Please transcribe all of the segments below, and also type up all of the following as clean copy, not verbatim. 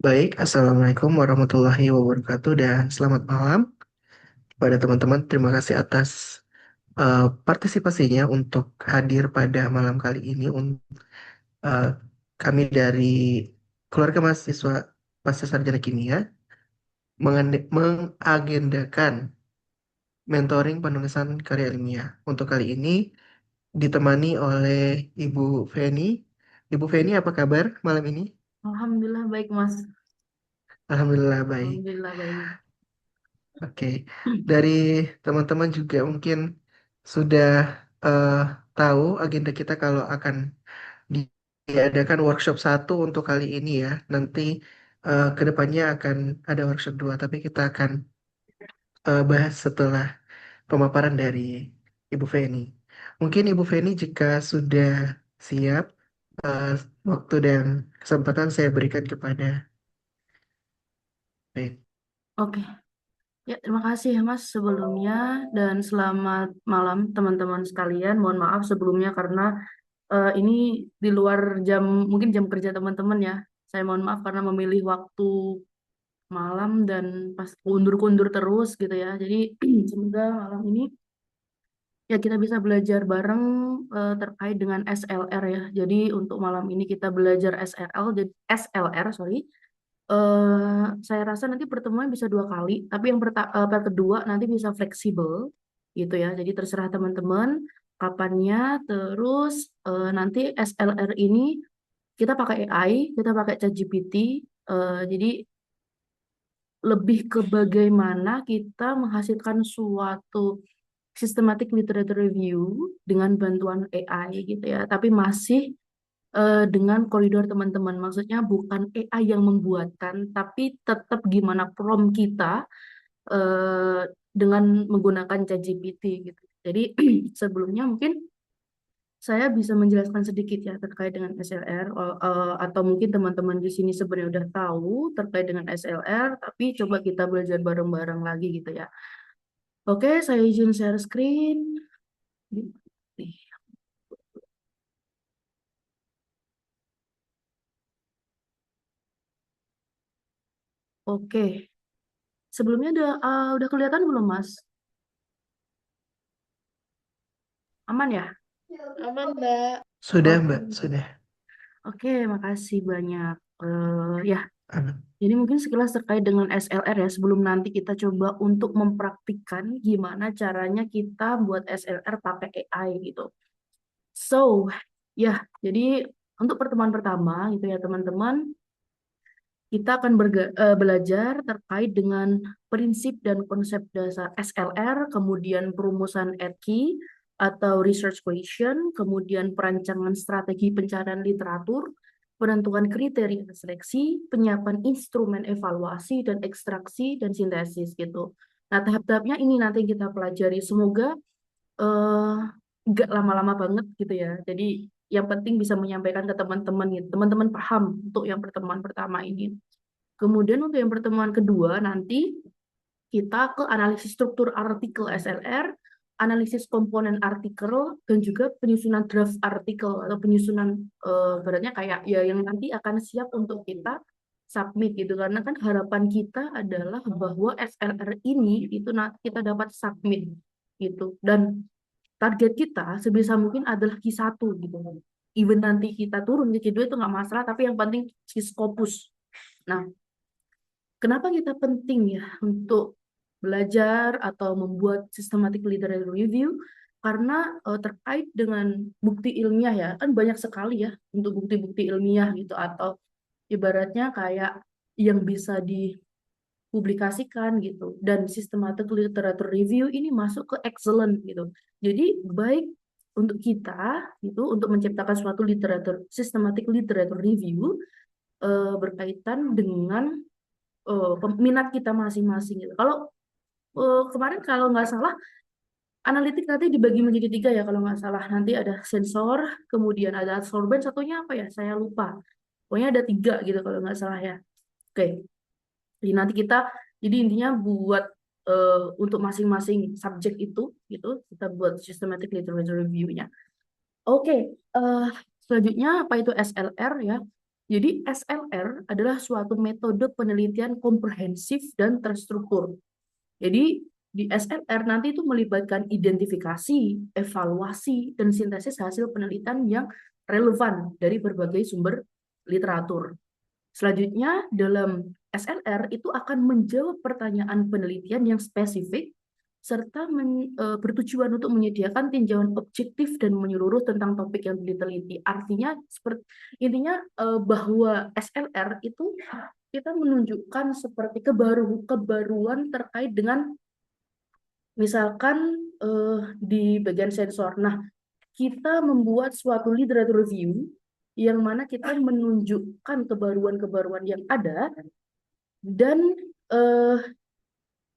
Baik, Assalamualaikum warahmatullahi wabarakatuh dan selamat malam pada teman-teman. Terima kasih atas partisipasinya untuk hadir pada malam kali ini. Uh, Kami dari keluarga mahasiswa Pasca Sarjana Kimia mengagendakan mentoring penulisan karya ilmiah. Untuk kali ini ditemani oleh Ibu Feni. Ibu Feni, apa kabar malam ini? Alhamdulillah baik Mas. Alhamdulillah baik. Alhamdulillah baik. Oke, dari teman-teman juga mungkin sudah eh, tahu agenda kita kalau akan diadakan workshop satu untuk kali ini ya. Nanti ke depannya akan ada workshop dua, tapi kita akan bahas setelah pemaparan dari Ibu Feni. Mungkin Ibu Feni jika sudah siap, eh, waktu dan kesempatan saya berikan kepada Feni. Oke, ya terima kasih ya Mas sebelumnya dan selamat malam teman-teman sekalian. Mohon maaf sebelumnya karena ini di luar jam mungkin jam kerja teman-teman ya. Saya mohon maaf karena memilih waktu malam dan pas kundur-kundur terus gitu ya. Jadi semoga malam ini ya kita bisa belajar bareng terkait dengan SLR ya. Jadi untuk malam ini kita belajar SRL, jadi SLR sorry. Saya rasa nanti pertemuan bisa dua kali, tapi yang kedua nanti bisa fleksibel gitu ya. Jadi terserah teman-teman kapannya. Terus nanti SLR ini kita pakai AI, kita pakai ChatGPT. Jadi lebih ke bagaimana kita menghasilkan suatu systematic literature review dengan bantuan AI gitu ya. Tapi masih dengan koridor teman-teman. Maksudnya bukan AI yang membuatkan, tapi tetap gimana prompt kita eh, dengan menggunakan ChatGPT gitu. Jadi sebelumnya mungkin saya bisa menjelaskan sedikit ya terkait dengan SLR atau mungkin teman-teman di sini sebenarnya udah tahu terkait dengan SLR, tapi coba kita belajar bareng-bareng lagi gitu ya. Oke, saya izin share screen. Oke, sebelumnya udah kelihatan belum Mas? Aman ya? Aman, Mbak. Sudah, Oke. Mbak, sudah. Oke, makasih banyak. Ya, Aman. jadi mungkin sekilas terkait dengan SLR ya, sebelum nanti kita coba untuk mempraktikkan gimana caranya kita buat SLR pakai AI gitu. So, ya, jadi untuk pertemuan pertama gitu ya teman-teman, kita akan belajar terkait dengan prinsip dan konsep dasar SLR, kemudian perumusan EDKI atau research question, kemudian perancangan strategi pencarian literatur, penentuan kriteria seleksi, penyiapan instrumen evaluasi dan ekstraksi dan sintesis gitu. Nah, tahap-tahapnya ini nanti kita pelajari. Semoga eh, nggak lama-lama banget gitu ya. Jadi yang penting bisa menyampaikan ke teman-teman gitu. Teman-teman paham untuk yang pertemuan pertama ini. Kemudian untuk yang pertemuan kedua nanti kita ke analisis struktur artikel SLR, analisis komponen artikel, dan juga penyusunan draft artikel atau penyusunan baratnya kayak ya yang nanti akan siap untuk kita submit gitu. Karena kan harapan kita adalah bahwa SLR ini itu nanti kita dapat submit gitu. Dan target kita sebisa mungkin adalah Q1 gitu. Even nanti kita turun ke Q2 itu nggak masalah, tapi yang penting Scopus. Nah, kenapa kita penting ya untuk belajar atau membuat systematic literary review? Karena terkait dengan bukti ilmiah ya, kan banyak sekali ya untuk bukti-bukti ilmiah gitu atau ibaratnya kayak yang bisa dipublikasikan gitu. Dan systematic literature review ini masuk ke excellent gitu. Jadi baik untuk kita gitu untuk menciptakan suatu literatur systematic literature review berkaitan dengan minat kita masing-masing gitu. Kalau kemarin kalau nggak salah analitik nanti dibagi menjadi tiga ya kalau nggak salah. Nanti ada sensor, kemudian ada absorben, satunya apa ya? Saya lupa. Pokoknya ada tiga gitu kalau nggak salah ya. Oke, jadi nanti kita jadi intinya buat untuk masing-masing subjek itu gitu kita buat systematic literature review-nya. Oke, selanjutnya apa itu SLR ya? Jadi SLR adalah suatu metode penelitian komprehensif dan terstruktur. Jadi di SLR nanti itu melibatkan identifikasi, evaluasi, dan sintesis hasil penelitian yang relevan dari berbagai sumber literatur. Selanjutnya, dalam SLR itu akan menjawab pertanyaan penelitian yang spesifik serta bertujuan untuk menyediakan tinjauan objektif dan menyeluruh tentang topik yang diteliti. Artinya, seperti intinya bahwa SLR itu kita menunjukkan seperti kebaruan terkait dengan misalkan di bagian sensor. Nah, kita membuat suatu literature review yang mana kita menunjukkan kebaruan-kebaruan yang ada dan eh,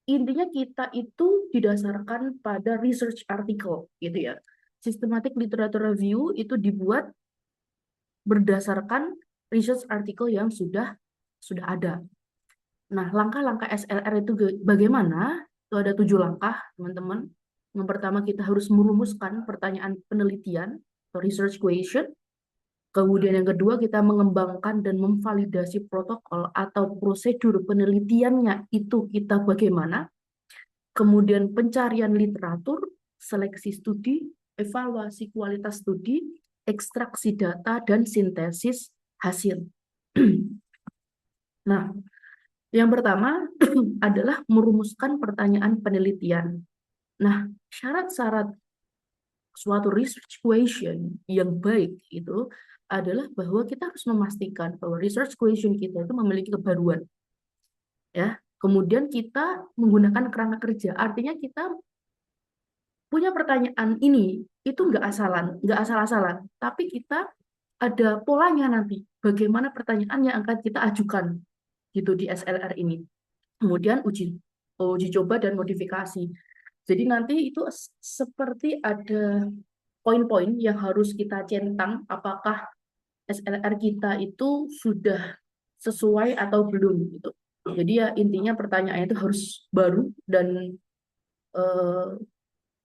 intinya kita itu didasarkan pada research article gitu ya. Systematic literature review itu dibuat berdasarkan research article yang sudah ada. Nah, langkah-langkah SLR itu bagaimana? Itu ada 7 langkah, teman-teman. Yang pertama, kita harus merumuskan pertanyaan penelitian atau research question. Kemudian yang kedua, kita mengembangkan dan memvalidasi protokol atau prosedur penelitiannya itu kita bagaimana. Kemudian pencarian literatur, seleksi studi, evaluasi kualitas studi, ekstraksi data, dan sintesis hasil. Nah, yang pertama adalah merumuskan pertanyaan penelitian. Nah, syarat-syarat suatu research question yang baik itu adalah bahwa kita harus memastikan bahwa research question kita itu memiliki kebaruan, ya. Kemudian kita menggunakan kerangka kerja, artinya kita punya pertanyaan ini itu nggak asal-asalan, tapi kita ada polanya nanti, bagaimana pertanyaan yang akan kita ajukan gitu di SLR ini. Kemudian uji coba dan modifikasi. Jadi nanti itu seperti ada poin-poin yang harus kita centang apakah SLR kita itu sudah sesuai atau belum gitu. Jadi ya intinya pertanyaannya itu harus baru dan eh,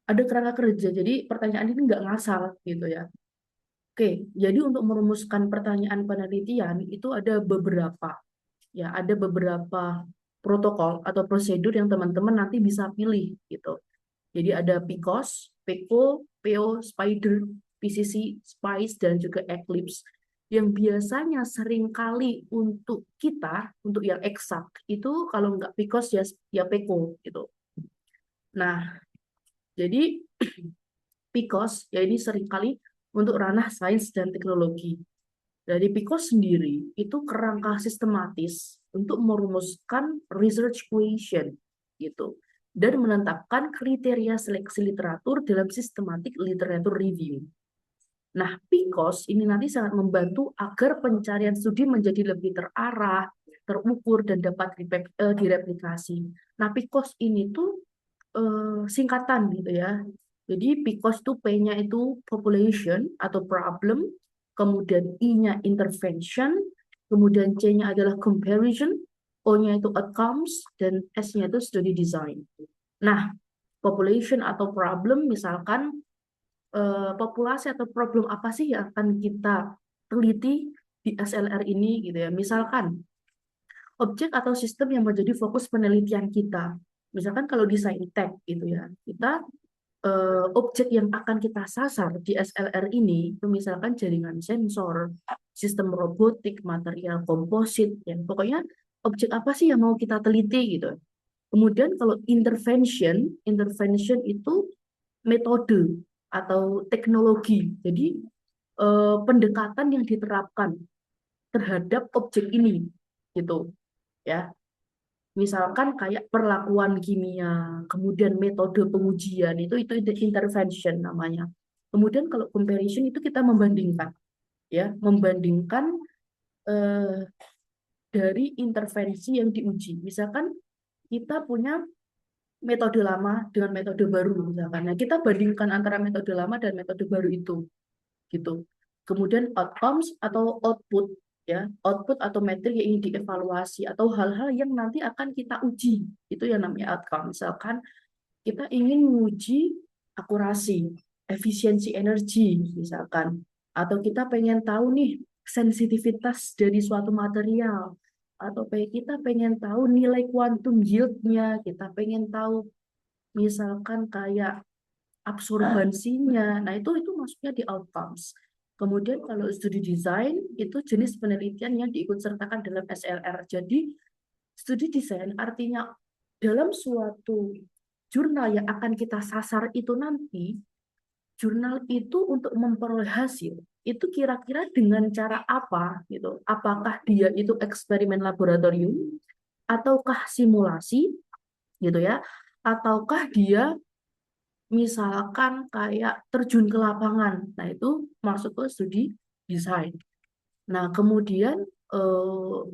ada kerangka kerja. Jadi pertanyaan ini nggak ngasal gitu ya. Oke, jadi untuk merumuskan pertanyaan penelitian itu ada beberapa protokol atau prosedur yang teman-teman nanti bisa pilih gitu. Jadi ada PCOS, PECO, PO, Spider, PCC, SPICE, dan juga Eclipse. Yang biasanya seringkali untuk yang eksak, itu kalau nggak PCOS ya PECO gitu. Nah, jadi PCOS ya ini seringkali untuk ranah sains dan teknologi. Dari PCOS sendiri itu kerangka sistematis untuk merumuskan research question gitu dan menetapkan kriteria seleksi literatur dalam systematic literature review. Nah, PCOS ini nanti sangat membantu agar pencarian studi menjadi lebih terarah, terukur, dan dapat direplikasi. Nah, PCOS ini tuh singkatan gitu ya. Jadi PCOS itu P-nya itu population atau problem, kemudian I-nya intervention, kemudian C-nya adalah comparison, O-nya itu outcomes, dan S-nya itu study design. Nah, population atau problem misalkan populasi atau problem apa sih yang akan kita teliti di SLR ini gitu ya. Misalkan objek atau sistem yang menjadi fokus penelitian kita. Misalkan kalau di saintek gitu ya, kita objek yang akan kita sasar di SLR ini itu misalkan jaringan sensor, sistem robotik, material komposit, ya. Pokoknya objek apa sih yang mau kita teliti gitu. Kemudian kalau intervention itu metode atau teknologi. Jadi pendekatan yang diterapkan terhadap objek ini gitu ya. Misalkan kayak perlakuan kimia, kemudian metode pengujian itu intervention namanya. Kemudian kalau comparison itu kita membandingkan ya, membandingkan eh, dari intervensi yang diuji. Misalkan kita punya metode lama dengan metode baru misalkan. Nah, kita bandingkan antara metode lama dan metode baru itu gitu. Kemudian outcomes atau output ya, output atau metrik yang ingin dievaluasi atau hal-hal yang nanti akan kita uji. Itu yang namanya outcome. Misalkan kita ingin menguji akurasi, efisiensi energi misalkan atau kita pengen tahu nih sensitivitas dari suatu material, atau kayak kita pengen tahu nilai quantum yield-nya, kita pengen tahu misalkan kayak absorbansinya. Nah, itu masuknya di outcomes. Kemudian kalau studi desain itu jenis penelitian yang diikutsertakan dalam SLR. Jadi studi desain artinya dalam suatu jurnal yang akan kita sasar itu nanti, jurnal itu untuk memperoleh hasil itu kira-kira dengan cara apa gitu. Apakah dia itu eksperimen laboratorium ataukah simulasi gitu ya, ataukah dia misalkan kayak terjun ke lapangan. Nah, itu masuk ke studi desain. Nah, kemudian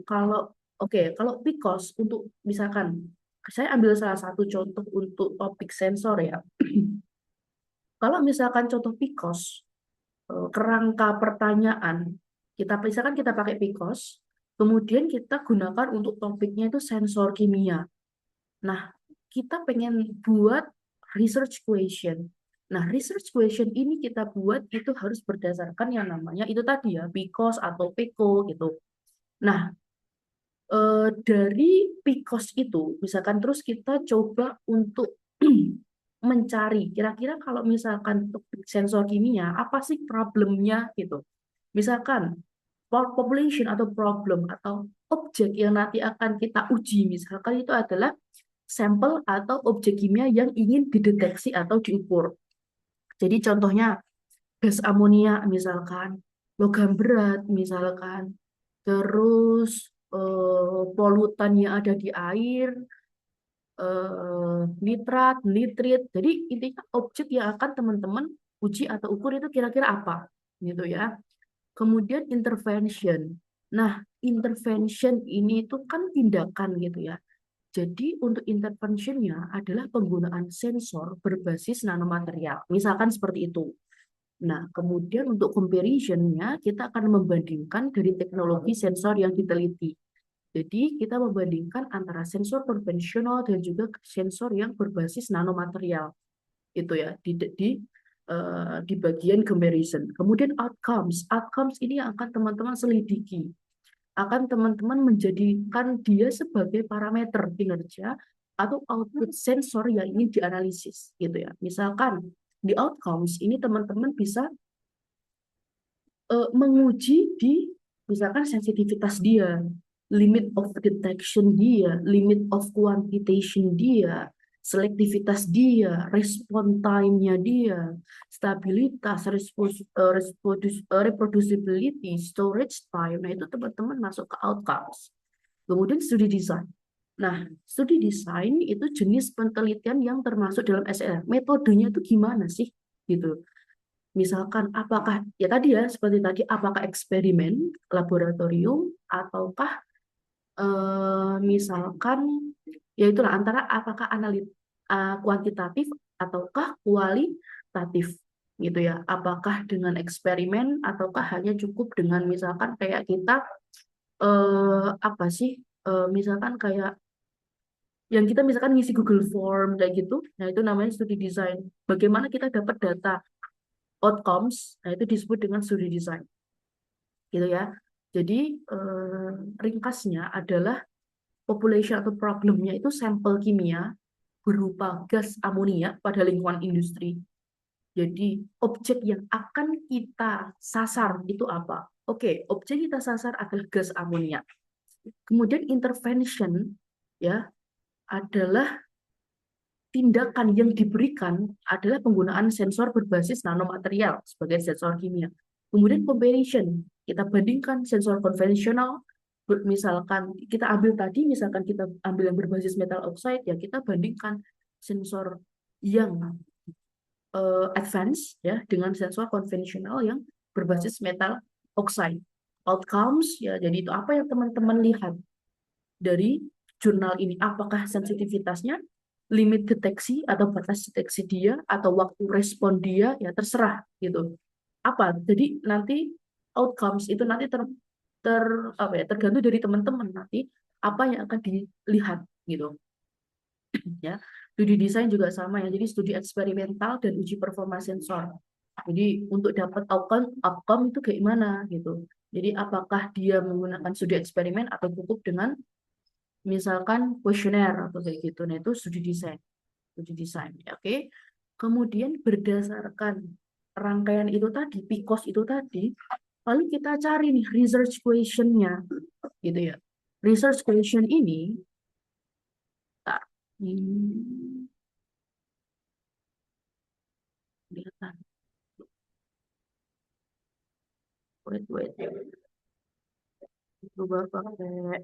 kalau kalau PICOS untuk misalkan saya ambil salah satu contoh untuk topik sensor ya. Kalau misalkan contoh PICOS, kerangka pertanyaan, kita misalkan kita pakai PICOS, kemudian kita gunakan untuk topiknya itu sensor kimia. Nah, kita pengen buat research question. Nah, research question ini kita buat itu harus berdasarkan yang namanya itu tadi ya, PICOS atau PICO gitu. Nah, dari PICOS itu, misalkan terus kita coba untuk mencari, kira-kira kalau misalkan untuk sensor kimia, apa sih problemnya gitu. Misalkan population atau problem atau objek yang nanti akan kita uji, misalkan itu adalah sampel atau objek kimia yang ingin dideteksi atau diukur. Jadi contohnya gas amonia misalkan, logam berat misalkan, terus polutan yang ada di air, nitrat, nitrit. Jadi intinya objek yang akan teman-teman uji atau ukur itu kira-kira apa, gitu ya. Kemudian intervention. Nah, intervention ini itu kan tindakan gitu ya. Jadi untuk interventionnya adalah penggunaan sensor berbasis nanomaterial. Misalkan seperti itu. Nah, kemudian untuk comparison-nya kita akan membandingkan dari teknologi sensor yang diteliti. Jadi kita membandingkan antara sensor konvensional dan juga sensor yang berbasis nanomaterial. Itu ya di bagian comparison. Kemudian outcomes. Outcomes ini yang akan teman-teman selidiki, akan teman-teman menjadikan dia sebagai parameter kinerja atau output sensor yang ingin dianalisis gitu ya. Misalkan di outcomes ini teman-teman bisa menguji di misalkan sensitivitas dia, limit of detection dia, limit of quantitation dia, selektivitas dia, respon time-nya dia, stabilitas, reproducibility, storage time. Nah, itu teman-teman masuk ke outcomes. Kemudian studi desain. Nah, studi desain itu jenis penelitian yang termasuk dalam SLR. Metodenya itu gimana sih? Gitu. Misalkan apakah ya tadi ya seperti tadi apakah eksperimen laboratorium ataukah misalkan ya itulah antara apakah kuantitatif ataukah kualitatif gitu ya. Apakah dengan eksperimen ataukah hanya cukup dengan misalkan kayak kita apa sih misalkan kayak yang kita misalkan ngisi Google Form kayak gitu. Nah, itu namanya studi desain. Bagaimana kita dapat data outcomes, nah itu disebut dengan studi design, gitu ya. Jadi ringkasnya adalah population atau problemnya itu sampel kimia berupa gas amonia pada lingkungan industri. Jadi objek yang akan kita sasar itu apa? Oke, objek kita sasar adalah gas amonia. Kemudian intervention ya adalah tindakan yang diberikan adalah penggunaan sensor berbasis nanomaterial sebagai sensor kimia. Kemudian comparison, kita bandingkan sensor konvensional, misalkan kita ambil tadi, misalkan kita ambil yang berbasis metal oxide, ya kita bandingkan sensor yang advance ya dengan sensor konvensional yang berbasis metal oxide. Outcomes ya, jadi itu apa yang teman-teman lihat dari jurnal ini? Apakah sensitivitasnya, limit deteksi atau batas deteksi dia, atau waktu respon dia, ya terserah gitu. Apa? Jadi nanti outcomes itu nanti tergantung dari teman-teman nanti apa yang akan dilihat gitu ya. Studi desain juga sama ya. Jadi studi eksperimental dan uji performa sensor. Jadi untuk dapat outcome itu kayak mana gitu. Jadi apakah dia menggunakan studi eksperimen atau cukup dengan misalkan kuesioner atau kayak gitu. Nah, itu studi desain, ya, oke. Kemudian berdasarkan rangkaian itu tadi, PICOS itu tadi, lalu kita cari nih research question-nya, gitu ya. Research question ini, tak, kelihatan. Wait. Coba pakai.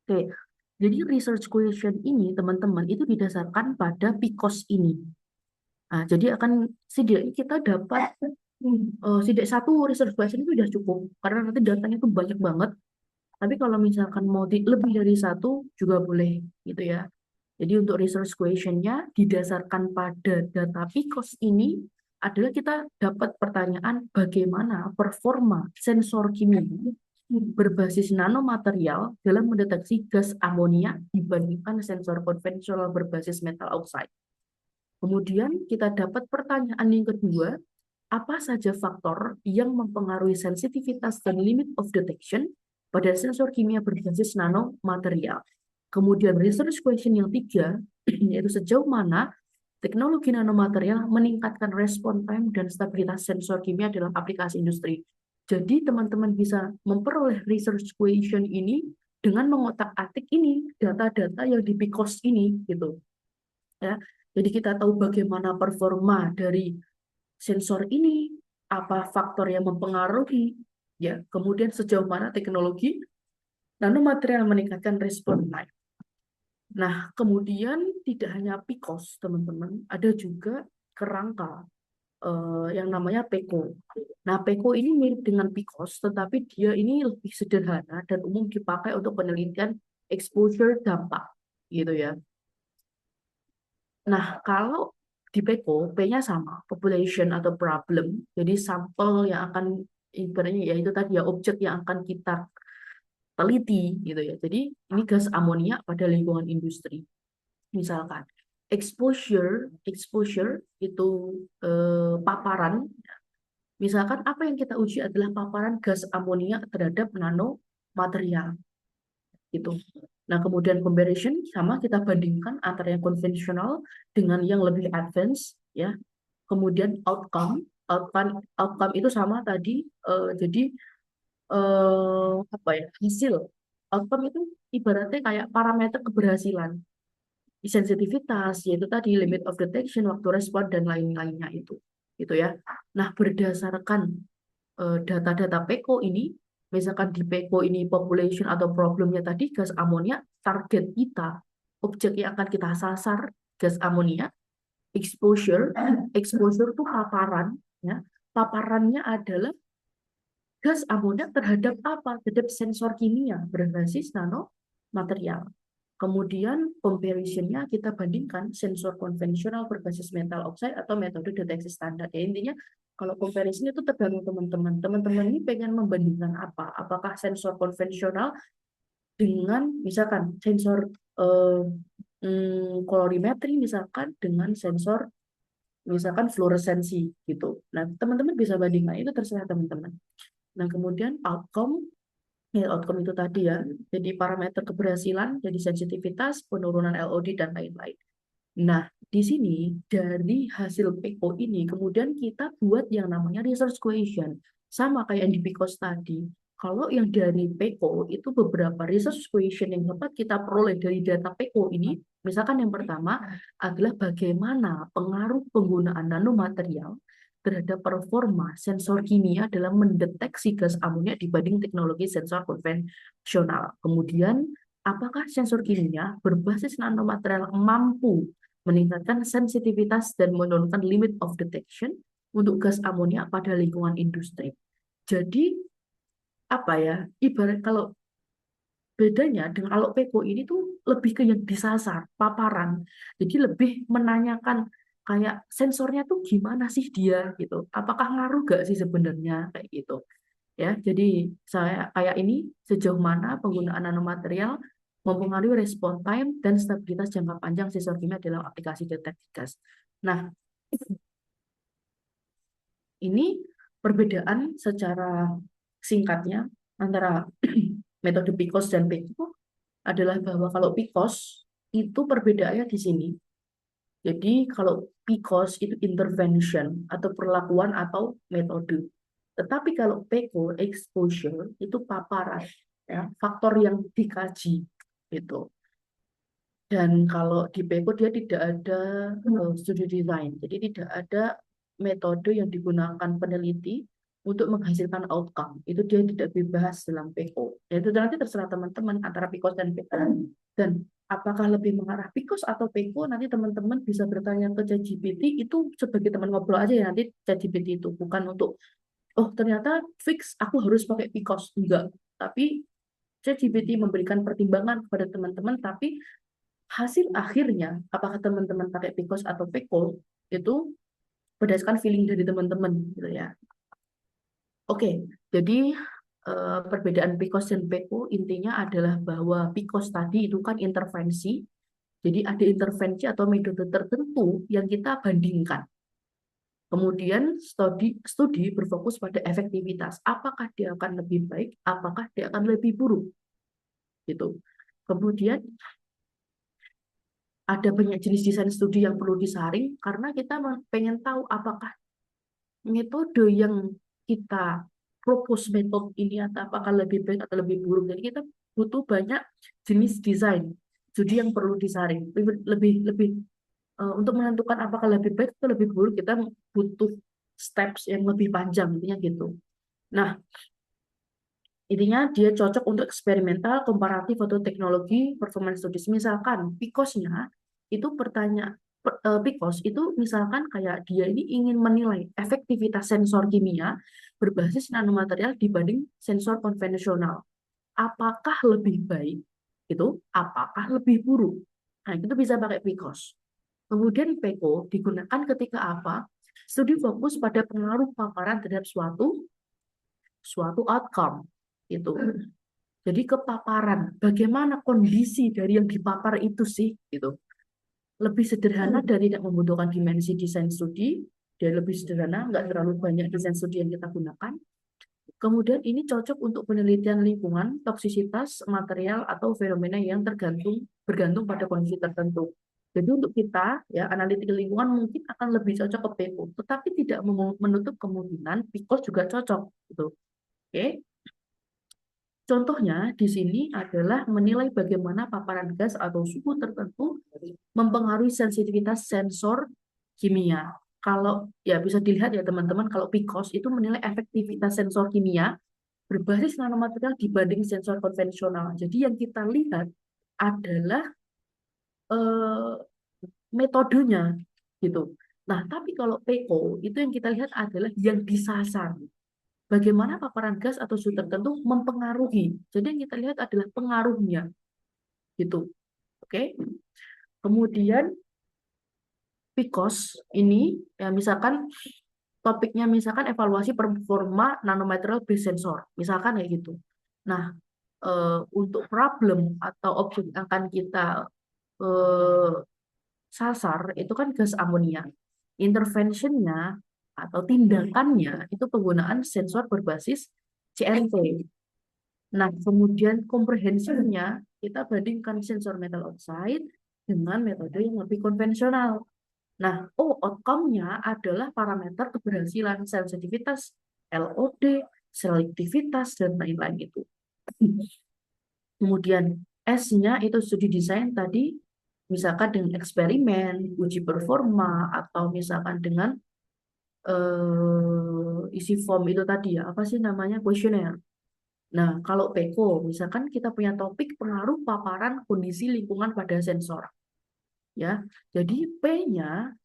Oke, jadi research question ini teman-teman itu didasarkan pada PICOS ini. Nah, jadi akan setidaknya kita dapat setidaknya satu research question itu sudah cukup karena nanti datanya itu banyak banget. Tapi kalau misalkan mau lebih dari satu juga boleh gitu ya. Jadi untuk research question-nya didasarkan pada data PICOS ini adalah kita dapat pertanyaan bagaimana performa sensor kimia berbasis nanomaterial dalam mendeteksi gas amonia dibandingkan sensor konvensional berbasis metal oxide. Kemudian kita dapat pertanyaan yang kedua, apa saja faktor yang mempengaruhi sensitivitas dan limit of detection pada sensor kimia berbasis nanomaterial. Kemudian research question yang tiga, yaitu sejauh mana teknologi nanomaterial meningkatkan respon time dan stabilitas sensor kimia dalam aplikasi industri. Jadi teman-teman bisa memperoleh research question ini dengan mengotak-atik ini data-data yang di PICOS ini gitu ya. Jadi kita tahu bagaimana performa dari sensor ini, apa faktor yang mempengaruhi, ya. Kemudian sejauh mana teknologi nanomaterial meningkatkan respon time. Nah, kemudian tidak hanya PICOS, teman-teman, ada juga kerangka yang namanya PECO. Nah, PECO ini mirip dengan PICOS, tetapi dia ini lebih sederhana dan umum dipakai untuk penelitian exposure dampak, gitu ya. Nah, kalau di PECO, P-nya sama, population atau problem. Jadi sampel yang akan ibaratnya ya itu tadi ya objek yang akan kita teliti gitu ya. Jadi ini gas amonia pada lingkungan industri. Misalkan exposure itu paparan. Misalkan apa yang kita uji adalah paparan gas amonia terhadap nanomaterial gitu. Nah, kemudian comparison sama kita bandingkan antara yang konvensional dengan yang lebih advance ya. Kemudian outcome itu sama tadi jadi apa ya? Hasil. Outcome itu ibaratnya kayak parameter keberhasilan. Sensitivitas yaitu tadi limit of detection, waktu respon dan lain-lainnya itu. Gitu ya. Nah, berdasarkan data-data PECO ini, misalkan di PECO ini population atau problemnya tadi gas amonia, target kita, objek yang akan kita sasar gas amonia, exposure itu paparan, ya. Paparannya adalah gas amonia terhadap apa? Terhadap sensor kimia berbasis nanomaterial. Kemudian comparison-nya kita bandingkan sensor konvensional berbasis metal oxide atau metode deteksi standar. Ya, intinya kalau comparison itu tergantung teman-teman. Teman-teman ini pengen membandingkan apa? Apakah sensor konvensional dengan misalkan sensor kolorimetri misalkan dengan sensor misalkan fluoresensi gitu. Nah, teman-teman bisa bandingkan itu terserah teman-teman. Nah, kemudian outcome itu tadi ya. Jadi parameter keberhasilan, jadi sensitivitas, penurunan LOD dan lain-lain. Nah, di sini dari hasil PECO ini kemudian kita buat yang namanya research question. Sama kayak yang di PICOS tadi. Kalau yang dari PECO itu beberapa research question yang dapat kita peroleh dari data PECO ini, misalkan yang pertama adalah bagaimana pengaruh penggunaan nanomaterial terhadap performa sensor kimia dalam mendeteksi gas amonia dibanding teknologi sensor konvensional. Kemudian, apakah sensor kimia berbasis nanomaterial mampu meningkatkan sensitivitas dan menurunkan limit of detection untuk gas amonia pada lingkungan industri. Jadi apa ya? Ibarat kalau bedanya dengan kalau PECO ini tuh lebih ke yang disasar, paparan. Jadi lebih menanyakan kayak sensornya tuh gimana sih dia gitu. Apakah ngaruh gak sih sebenarnya kayak gitu. Ya, jadi saya kayak ini sejauh mana penggunaan nanomaterial mempengaruhi respon time dan stabilitas jangka panjang sensor kimia dalam aplikasi deteksi gas. Nah, ini perbedaan secara singkatnya antara metode PICOS dan PECO adalah bahwa kalau PICOS itu perbedaannya di sini. Jadi kalau PICOS itu intervention atau perlakuan atau metode. Tetapi kalau PECO exposure itu paparan, ya, faktor yang dikaji gitu. Dan kalau di PECO dia tidak ada studi design, jadi tidak ada metode yang digunakan peneliti untuk menghasilkan outcome. Itu dia tidak dibahas dalam PECO. Dan itu nanti terserah teman-teman antara PICOS dan PECO. Dan apakah lebih mengarah PICOS atau PECO, nanti teman-teman bisa bertanya ke ChatGPT, itu sebagai teman ngobrol aja ya nanti ChatGPT itu. Bukan untuk, oh ternyata fix aku harus pakai PICOS. Enggak. Tapi ChatGPT memberikan pertimbangan kepada teman-teman, tapi hasil akhirnya, apakah teman-teman pakai PICOS atau PECO, itu berdasarkan feeling dari teman-teman gitu ya. Oke, jadi perbedaan PICOS dan PECO intinya adalah bahwa PICOS tadi itu kan intervensi, jadi ada intervensi atau metode tertentu yang kita bandingkan. Kemudian studi berfokus pada efektivitas, apakah dia akan lebih baik, apakah dia akan lebih buruk, gitu. Kemudian ada banyak jenis desain studi yang perlu disaring karena kita pengen tahu apakah metode yang kita propose metode ini atau apakah lebih baik atau lebih buruk. Jadi kita butuh banyak jenis desain studi yang perlu disaring. Lebih untuk menentukan apakah lebih baik atau lebih buruk kita butuh steps yang lebih panjang intinya gitu. Nah, intinya dia cocok untuk eksperimental, komparatif, atau teknologi, performance studies. Misalkan PICOS-nya itu PICOS itu misalkan kayak dia ini ingin menilai efektivitas sensor kimia berbasis nanomaterial dibanding sensor konvensional. Apakah lebih baik? Itu apakah lebih buruk? Nah, itu bisa pakai PICOS. Kemudian PECO digunakan ketika apa? Studi fokus pada pengaruh paparan terhadap suatu suatu outcome itu. Jadi kepaparan, bagaimana kondisi dari yang dipapar itu sih gitu. Lebih sederhana dan tidak membutuhkan dimensi desain studi, dia lebih sederhana, nggak terlalu banyak desain studi yang kita gunakan. Kemudian ini cocok untuk penelitian lingkungan, toksisitas, material, atau fenomena yang bergantung pada kondisi tertentu. Jadi untuk kita, ya analitik lingkungan mungkin akan lebih cocok ke PECO, tetapi tidak menutup kemungkinan PICOS juga cocok. Gitu. Oke, contohnya di sini adalah menilai bagaimana paparan gas atau suhu tertentu mempengaruhi sensitivitas sensor kimia. Kalau ya bisa dilihat ya teman-teman, kalau PICOS itu menilai efektivitas sensor kimia berbasis nanomaterial dibanding sensor konvensional. Jadi yang kita lihat adalah eh, metodenya gitu. Nah, tapi kalau PO itu yang kita lihat adalah yang disasar. Bagaimana paparan gas atau suhu tertentu mempengaruhi. Jadi yang kita lihat adalah pengaruhnya gitu. Oke. Kemudian PICOS ini ya misalkan topiknya misalkan evaluasi performa nanomaterial based sensor. Misalkan kayak gitu. Nah, untuk problem atau objek yang akan kita eh, sasar itu kan gas amonia. Interventionnya atau tindakannya itu penggunaan sensor berbasis CNT. Nah, kemudian komprehensifnya kita bandingkan sensor metal oxide dengan metode yang lebih konvensional. Nah, outcome-nya adalah parameter keberhasilan sensitivitas, LOD, selektivitas, dan lain-lain itu. Kemudian S-nya itu studi desain tadi, misalkan dengan eksperimen, uji performa, atau misalkan dengan isi form itu tadi ya, apa sih namanya, kuesioner. Nah, kalau PECO, misalkan kita punya topik pengaruh paparan kondisi lingkungan pada sensor. Ya, jadi P-nya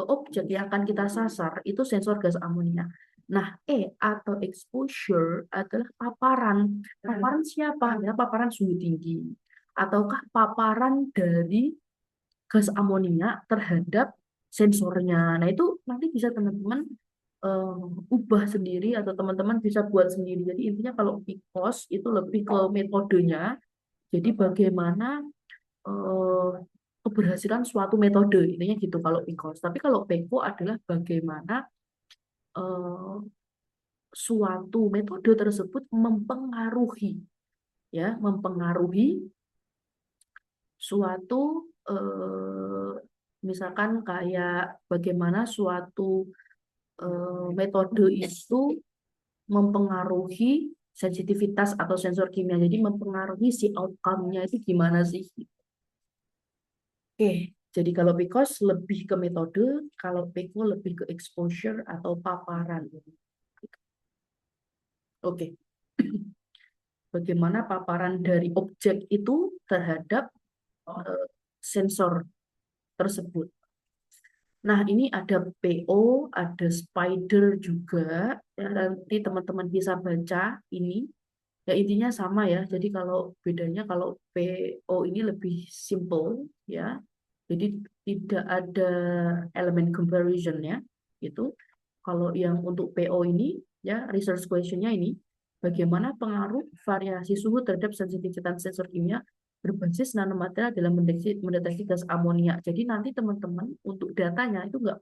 objek yang akan kita sasar itu sensor gas amonia. Nah, atau exposure adalah paparan. Paparan siapa? Ya, paparan suhu tinggi. Ataukah paparan dari gas amonia terhadap sensornya. Nah, itu nanti bisa teman-teman ubah sendiri atau teman-teman bisa buat sendiri. Jadi intinya kalau PICOS itu lebih ke metodenya. Jadi bagaimana eh, keberhasilan suatu metode intinya gitu kalau PICOS. Tapi kalau PECO adalah bagaimana eh, suatu metode tersebut mempengaruhi, ya, mempengaruhi suatu, misalkan kayak bagaimana suatu metode itu mempengaruhi sensitivitas atau sensor kimia. Jadi mempengaruhi si outcome-nya itu gimana sih? Oke, jadi kalau PCOS lebih ke metode, kalau PECO lebih ke exposure atau paparan. Oke, bagaimana paparan dari objek itu terhadap eh, sensor tersebut. Nah, ini ada PO, ada spider juga. Ya, nanti teman-teman bisa baca ini. Ya, intinya sama ya. Jadi kalau bedanya kalau PO ini lebih simple ya. Jadi tidak ada elemen comparison-nya gitu. Kalau yang untuk PO ini ya research question-nya ini bagaimana pengaruh variasi suhu terhadap sensitivitas sensor kimia berbasis nanomaterial dalam mendeteksi gas amonia. Jadi nanti teman-teman untuk datanya itu nggak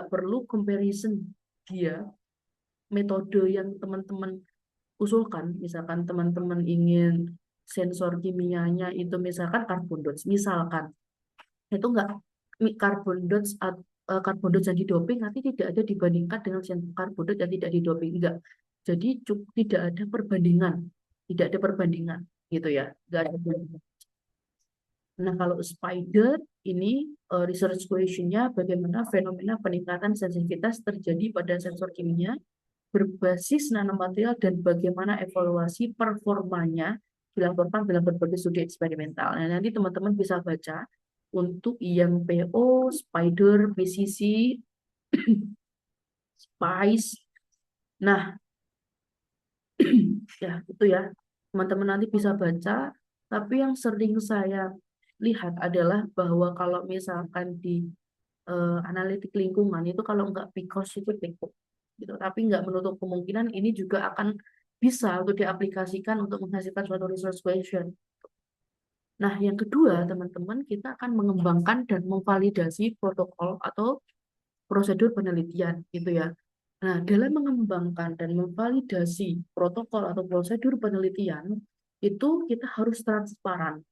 perlu comparison dia metode yang teman-teman usulkan. Misalkan teman-teman ingin sensor kimianya itu misalkan carbon dots, misalkan itu enggak carbon dots yang didoping nanti tidak ada dibandingkan dengan carbon dots yang tidak didoping, enggak. Jadi tidak ada perbandingan, tidak ada perbandingan gitu ya, enggak ada perbandingan. Nah, kalau spider ini research question-nya bagaimana fenomena peningkatan sensitivitas terjadi pada sensor kimia berbasis nanomaterial dan bagaimana evaluasi performanya dilakukan dalam berbagai studi eksperimental. Nah, nanti teman-teman bisa baca untuk yang PO, Spider, PCC, Spice. Nah, ya itu ya. Teman-teman nanti bisa baca. Tapi yang sering saya lihat adalah bahwa kalau misalkan di analitik lingkungan itu kalau nggak PCOS itu PECO gitu. Tapi nggak menutup kemungkinan ini juga akan bisa untuk diaplikasikan untuk menghasilkan suatu research question. Nah, yang kedua, teman-teman, kita akan mengembangkan dan memvalidasi protokol atau prosedur penelitian, gitu ya. Nah, dalam mengembangkan dan memvalidasi protokol atau prosedur penelitian, itu kita harus transparan.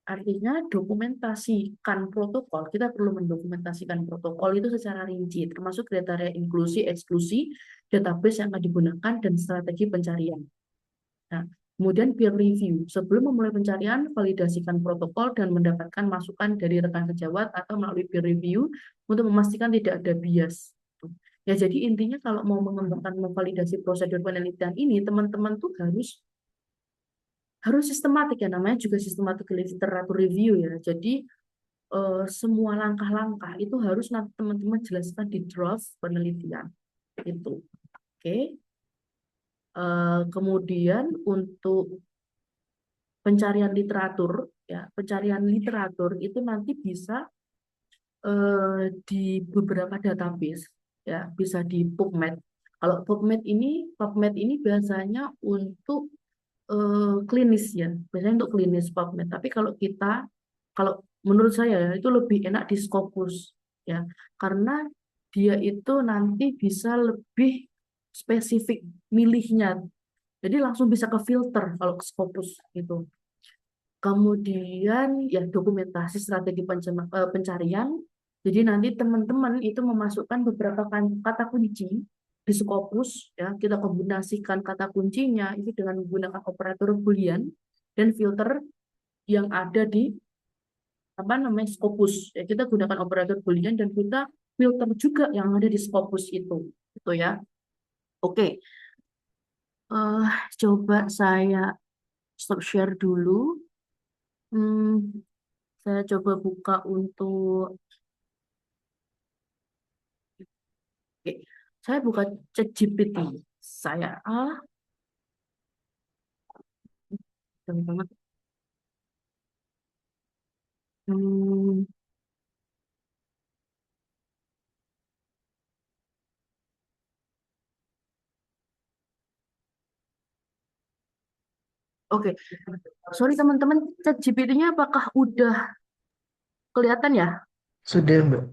Artinya dokumentasikan protokol, kita perlu mendokumentasikan protokol itu secara rinci, termasuk kriteria inklusi, eksklusi, database yang akan digunakan, dan strategi pencarian. Nah, kemudian peer review. Sebelum memulai pencarian, validasikan protokol dan mendapatkan masukan dari rekan sejawat atau melalui peer review untuk memastikan tidak ada bias. Ya, jadi intinya kalau mau mengembangkan memvalidasi prosedur penelitian ini, teman-teman tuh harus sistematik ya, namanya juga sistematik literatur review ya. Jadi semua langkah-langkah itu harus nanti teman-teman jelaskan di draft penelitian itu. Oke. Kemudian untuk pencarian literatur ya, pencarian literatur itu nanti bisa di beberapa database ya, bisa di PubMed. Kalau PubMed ini biasanya untuk klinis ya, biasanya untuk klinis PubMed. Tapi kalau menurut saya ya, itu lebih enak di Scopus ya, karena dia itu nanti bisa lebih spesifik milihnya. Jadi langsung bisa ke filter kalau ke Scopus itu. Kemudian ya dokumentasi strategi pencarian. Jadi nanti teman-teman itu memasukkan beberapa kata kunci di Scopus ya, kita kombinasikan kata kuncinya itu dengan menggunakan operator Boolean dan filter yang ada di apa namanya Scopus. Ya, kita gunakan operator Boolean dan kita filter juga yang ada di Scopus itu ya. Oke, eh coba saya stop share dulu. Hmm, saya coba buka untuk, oke, saya buka ChatGPT. Saya, jangan banget. Hmm, oke, sorry teman-teman, ChatGPT-nya apakah udah kelihatan ya? Sudah, Mbak.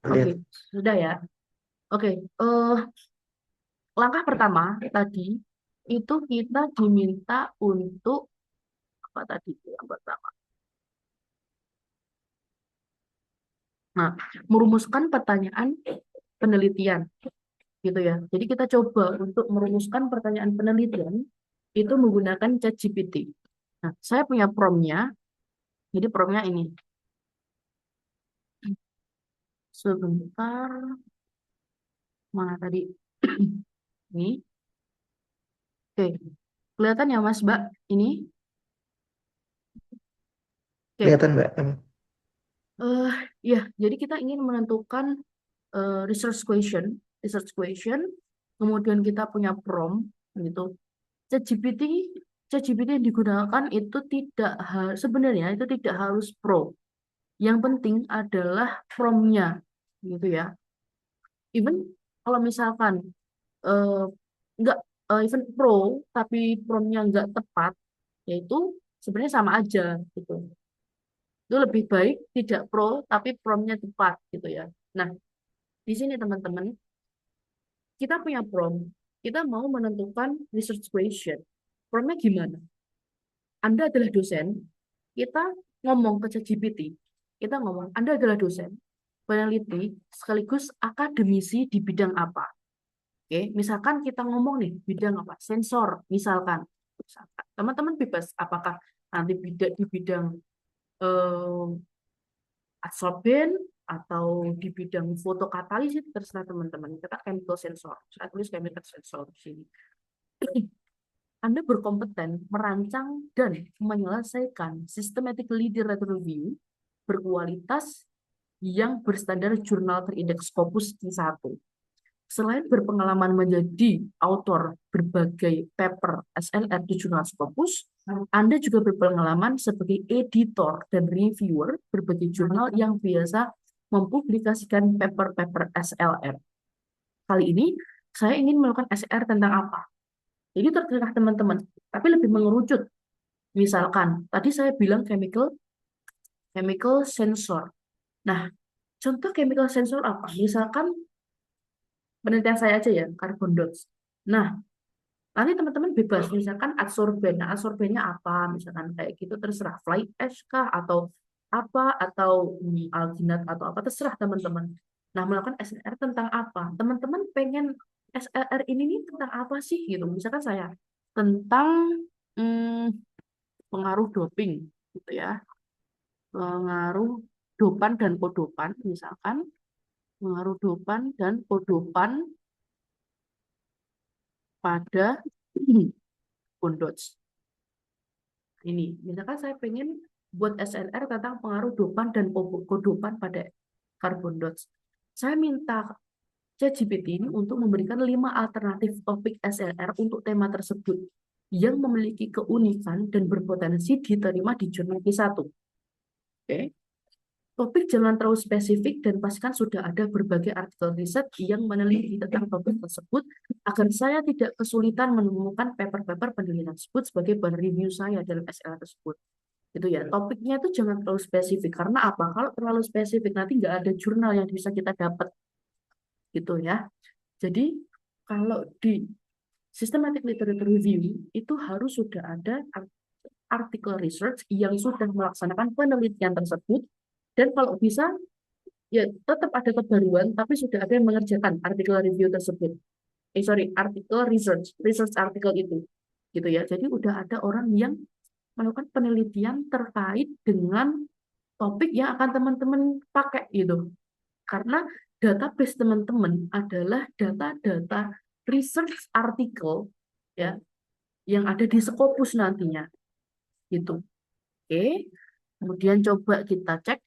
Oke, Lihat. sudah ya. Oke, langkah pertama tadi itu kita diminta untuk apa tadi yang pertama? Nah, merumuskan pertanyaan penelitian gitu ya. Jadi kita coba untuk merumuskan pertanyaan penelitian itu menggunakan ChatGPT. Nah, saya punya promnya. Jadi promnya ini. Sebentar, mana tadi? Ini. Oke. Kelihatan ya Mas, Mbak? Ini. Oke. Kelihatan Mbak? eh ya, jadi kita ingin menentukan research question, research question, kemudian kita punya prompt gitu. ChatGPT, ChatGPT yang digunakan itu tidak sebenarnya itu tidak harus pro. Yang penting adalah promptnya, gitu ya. Even kalau misalkan eh, nggak even pro tapi promptnya nggak tepat, yaitu sebenarnya sama aja gitu. Itu lebih baik tidak pro tapi promptnya tepat gitu ya. Nah, di sini teman-teman, kita punya prompt. Kita mau menentukan research question. Promptnya gimana? Anda adalah dosen, kita ngomong ke ChatGPT, kita ngomong, Anda adalah dosen, peneliti, sekaligus akademisi di bidang apa? Oke, misalkan kita ngomong nih, bidang apa? Sensor, misalkan. Teman-teman bebas, apakah nanti di bidang eh, adsorben atau di bidang fotokatalisis, terserah teman-teman. Kita chemical sensor, saya tulis chemical sensor di sini. Anda berkompeten merancang dan menyelesaikan systematic literature review berkualitas yang berstandar jurnal terindeks Scopus I1. Selain berpengalaman menjadi autor berbagai paper SLR di jurnal Scopus, Anda juga berpengalaman sebagai editor dan reviewer berbagai jurnal yang biasa mempublikasikan paper-paper SLR. Kali ini, saya ingin melakukan SLR tentang apa? Jadi terserah teman-teman, tapi lebih mengerucut. Misalkan, tadi saya bilang chemical chemical sensor. Nah, contoh chemical sensor apa? Misalkan penelitian saya aja ya, carbon dots. Nah, nanti teman-teman bebas, misalkan adsorben. Nah, adsorbennya apa? Misalkan kayak gitu, terserah fly ash kah? Atau apa? Atau alginat atau apa? Terserah teman-teman. Nah, melakukan SLR tentang apa? Teman-teman pengen SLR ini nih tentang apa sih? Gitu. Misalkan saya tentang hmm, pengaruh doping gitu ya, pengaruh dopan dan kodopan misalkan, pengaruh dopan dan kodopan pada bondots ini. Misalkan saya pengen buat SNR tentang pengaruh dopan dan kodopan pada carbon dots, saya minta ChatGPT ini untuk memberikan 5 alternatif topik SLR untuk tema tersebut yang memiliki keunikan dan berpotensi diterima di jurnal Q1. Oke. Topik jangan terlalu spesifik dan pastikan sudah ada berbagai artikel riset yang meneliti tentang topik tersebut agar saya tidak kesulitan menemukan paper-paper penelitian tersebut sebagai bahan review saya dalam SL tersebut. Gitu ya. Topiknya itu jangan terlalu spesifik. Karena apa? Kalau terlalu spesifik nanti nggak ada jurnal yang bisa kita dapat. Gitu ya. Jadi kalau di systematic literature review itu harus sudah ada artikel research yang sudah melaksanakan penelitian tersebut, dan kalau bisa ya tetap ada kebaruan tapi sudah ada yang mengerjakan artikel review tersebut. Sorry, artikel research artikel itu gitu ya. Jadi udah ada orang yang melakukan penelitian terkait dengan topik yang akan teman-teman pakai gitu. Karena database teman-teman adalah data-data research artikel ya yang ada di Scopus nantinya gitu. Oke. Kemudian coba kita cek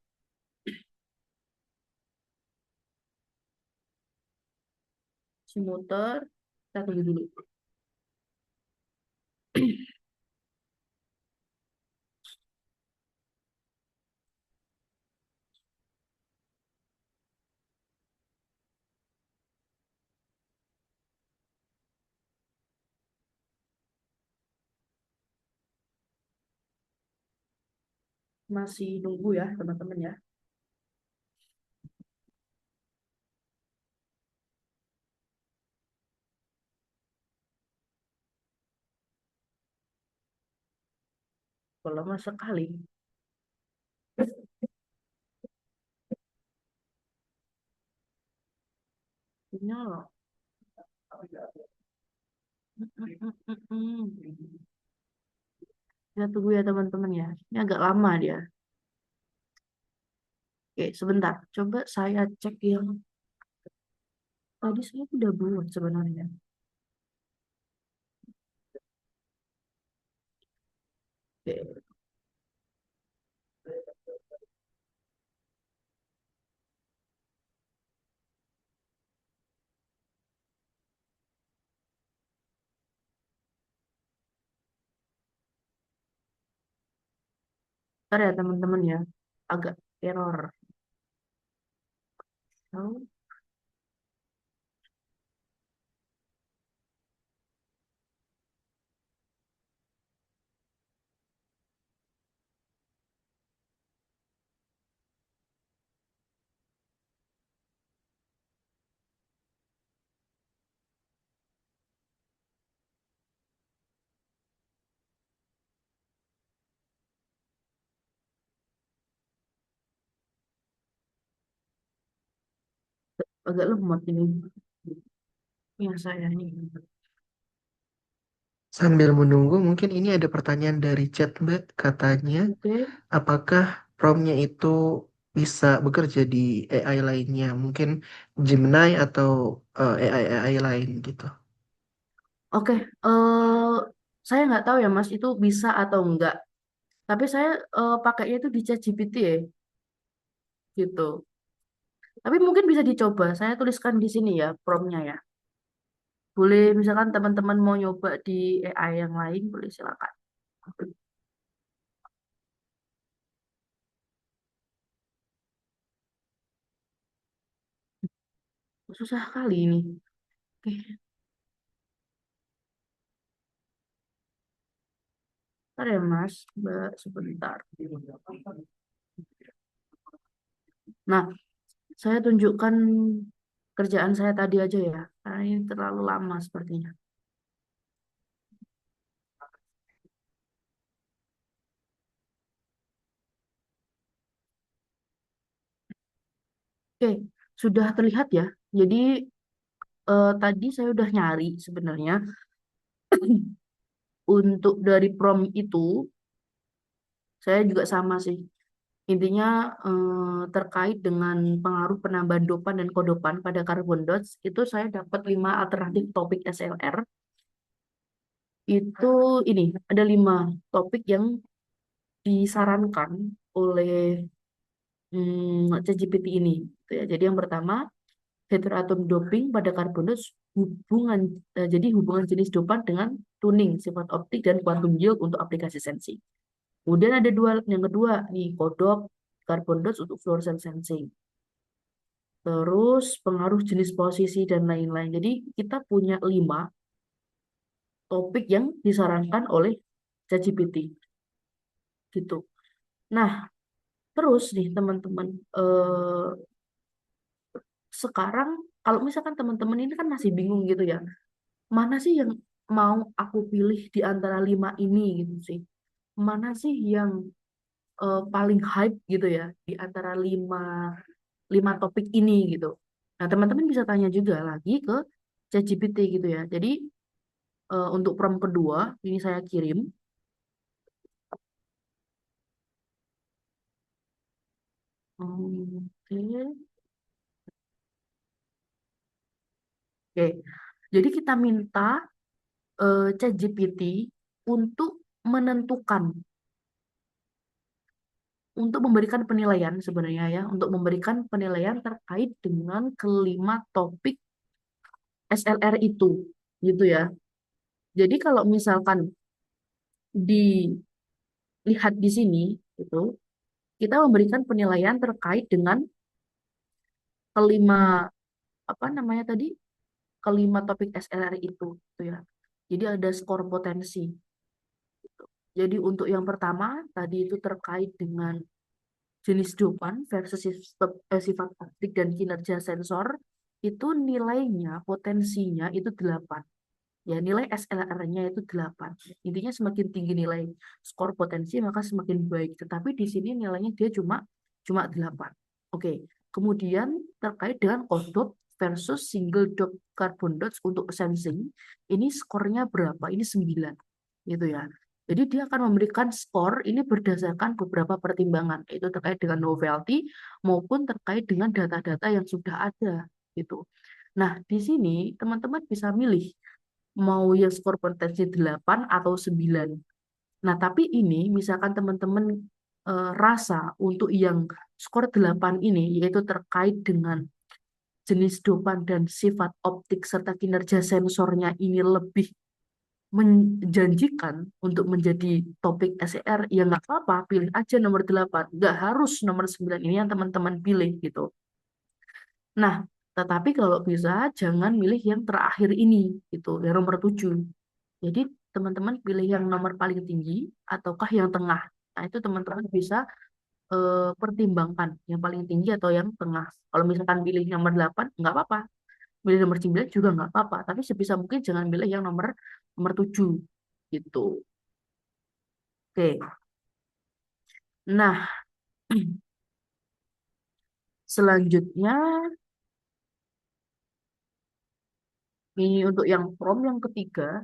si muter. Kita tunggu dulu. Masih nunggu ya teman-teman ya. Kalau lama sekali. Nyala. Kita tunggu ya teman-teman ya. Ini agak lama dia. Oke, sebentar. Coba saya cek yang tadi saya udah buat sebenarnya. Oke, ntar ya teman-teman ya. Agak error. Oh, agak lemot ini. Ya saya ini. Sambil menunggu, mungkin ini ada pertanyaan dari chat, Mbak. Katanya, Oke, apakah promnya itu bisa bekerja di AI lainnya? Mungkin Gemini atau AI lain gitu. oke. Saya nggak tahu ya Mas, itu bisa atau enggak. Tapi saya pakainya itu di ChatGPT ya, gitu. Tapi mungkin bisa dicoba. Saya tuliskan di sini ya promnya ya. Boleh misalkan teman-teman mau nyoba di AI yang lain, boleh silakan. Susah kali ini. Oke, bentar ya Mas, Mbak, sebentar. Nah, saya tunjukkan kerjaan saya tadi aja ya, karena ini terlalu lama sepertinya. Oke, sudah terlihat ya. Jadi tadi saya udah nyari sebenarnya untuk dari prompt itu, saya juga sama sih. Intinya terkait dengan pengaruh penambahan dopan dan kodopan pada carbon dots, itu saya dapat 5 alternatif topik SLR. Itu ini, ada 5 topik yang disarankan oleh ChatGPT ini. Gitu ya. Jadi yang pertama, heteroatom doping pada carbon dots hubungan jadi hubungan jenis dopan dengan tuning sifat optik dan quantum yield untuk aplikasi sensing. Kemudian ada yang kedua nih kodok carbon dots untuk fluorescence sensing. Terus pengaruh jenis posisi dan lain-lain. Jadi kita punya 5 topik yang disarankan oleh ChatGPT gitu. Nah, terus nih teman-teman, eh, sekarang kalau misalkan teman-teman ini kan masih bingung gitu ya, mana sih yang mau aku pilih di antara 5 ini gitu sih. Mana sih yang paling hype gitu ya di antara lima topik ini gitu. Nah, teman-teman bisa tanya juga lagi ke ChatGPT gitu ya. Jadi untuk prompt kedua ini saya kirim. Oke. Oke. Jadi kita minta ChatGPT untuk menentukan, untuk memberikan penilaian sebenarnya ya, untuk memberikan penilaian terkait dengan ke 5 topik SLR itu, gitu ya. Jadi kalau misalkan dilihat di sini, gitu, kita memberikan penilaian terkait dengan kelima apa namanya tadi, ke 5 topik SLR itu, gitu ya. Jadi ada skor potensi. Jadi untuk yang pertama tadi itu terkait dengan jenis dopan versus sifat optik dan kinerja sensor, itu nilainya potensinya itu 8. Ya, nilai SLR-nya itu 8. Intinya semakin tinggi nilai skor potensi maka semakin baik. Tetapi di sini nilainya dia cuma cuma 8. Oke. Kemudian terkait dengan kodok versus single dot carbon dots untuk sensing, ini skornya berapa? Ini 9. Gitu ya. Jadi dia akan memberikan skor ini berdasarkan beberapa pertimbangan, yaitu terkait dengan novelty maupun terkait dengan data-data yang sudah ada gitu. Nah, di sini teman-teman bisa milih mau yang skor potensi 8 atau 9. Nah, tapi ini misalkan teman-teman rasa untuk yang skor 8 ini yaitu terkait dengan jenis dopan dan sifat optik serta kinerja sensornya ini lebih menjanjikan untuk menjadi topik SER, ya nggak apa-apa, pilih aja nomor 8. Nggak harus nomor 9 ini yang teman-teman pilih gitu. Nah, tetapi kalau bisa jangan milih yang terakhir ini gitu, yang nomor 7. Jadi teman-teman pilih yang nomor paling tinggi ataukah yang tengah. Nah, itu teman-teman bisa pertimbangkan yang paling tinggi atau yang tengah. Kalau misalkan pilih nomor 8, nggak apa-apa. Pilih nomor 9 juga nggak apa-apa. Tapi sebisa mungkin jangan pilih yang nomor nomor 7 gitu. Oke. Nah, selanjutnya ini untuk yang prom yang ketiga.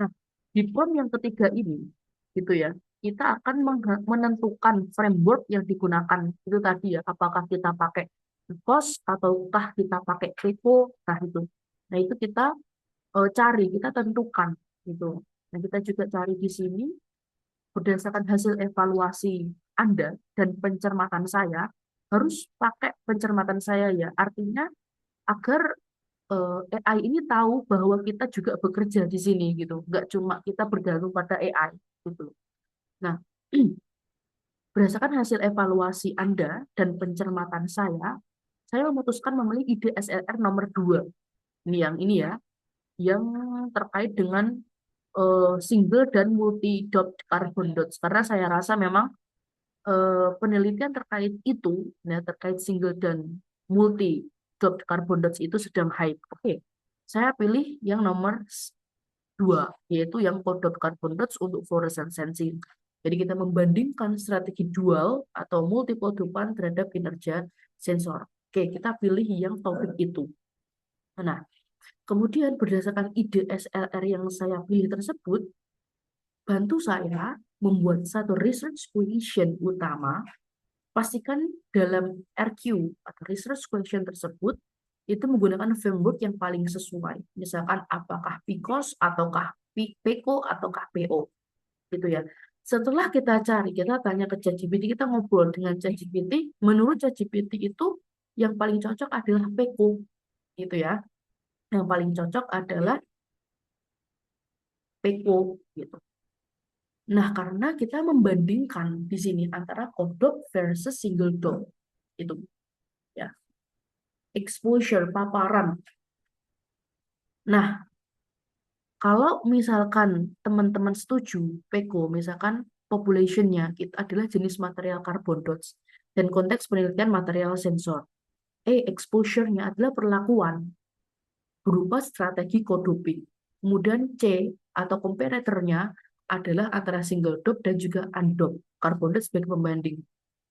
Nah, di prom yang ketiga ini, gitu ya, kita akan menentukan framework yang digunakan. Itu tadi ya, apakah kita pakai COS ataukah kita pakai Peco, nah itu. Nah, itu kita cari, kita tentukan gitu. Nah, kita juga cari di sini berdasarkan hasil evaluasi Anda dan pencermatan saya, harus pakai pencermatan saya ya. Artinya agar AI ini tahu bahwa kita juga bekerja di sini gitu, nggak cuma kita bergantung pada AI gitu. Nah, berdasarkan hasil evaluasi Anda dan pencermatan saya memutuskan memilih ide SLR nomor 2. Ini yang ini ya, yang terkait dengan single dan multi dot carbon dots. Karena saya rasa memang penelitian terkait itu, ya, terkait single dan multi dot carbon dots itu sedang hype. Oke, saya pilih yang nomor 2, yaitu yang dot carbon dots untuk fluorescence sensing. Jadi kita membandingkan strategi dual atau multiple dopan terhadap kinerja sensor. Oke, kita pilih yang topik itu. Nah, kemudian berdasarkan ide SLR yang saya pilih tersebut, bantu saya membuat satu research question utama. Pastikan dalam RQ atau research question tersebut itu menggunakan framework yang paling sesuai. Misalkan apakah PCOS ataukah PECO ataukah PO gitu ya. Setelah kita cari, kita tanya ke ChatGPT, kita ngobrol dengan ChatGPT, menurut ChatGPT itu yang paling cocok adalah PECO gitu ya. Yang paling cocok adalah PECO gitu. Nah, karena kita membandingkan di sini antara kodok versus single dot itu ya, exposure paparan. Nah, kalau misalkan teman-teman setuju, PECO, misalkan population-nya itu adalah jenis material carbon dots dan konteks penelitian material sensor. Exposure-nya adalah perlakuan berupa strategi co-doping. Kemudian C atau comparator-nya adalah antara single dop dan juga undop carbon dot sebagai pembanding.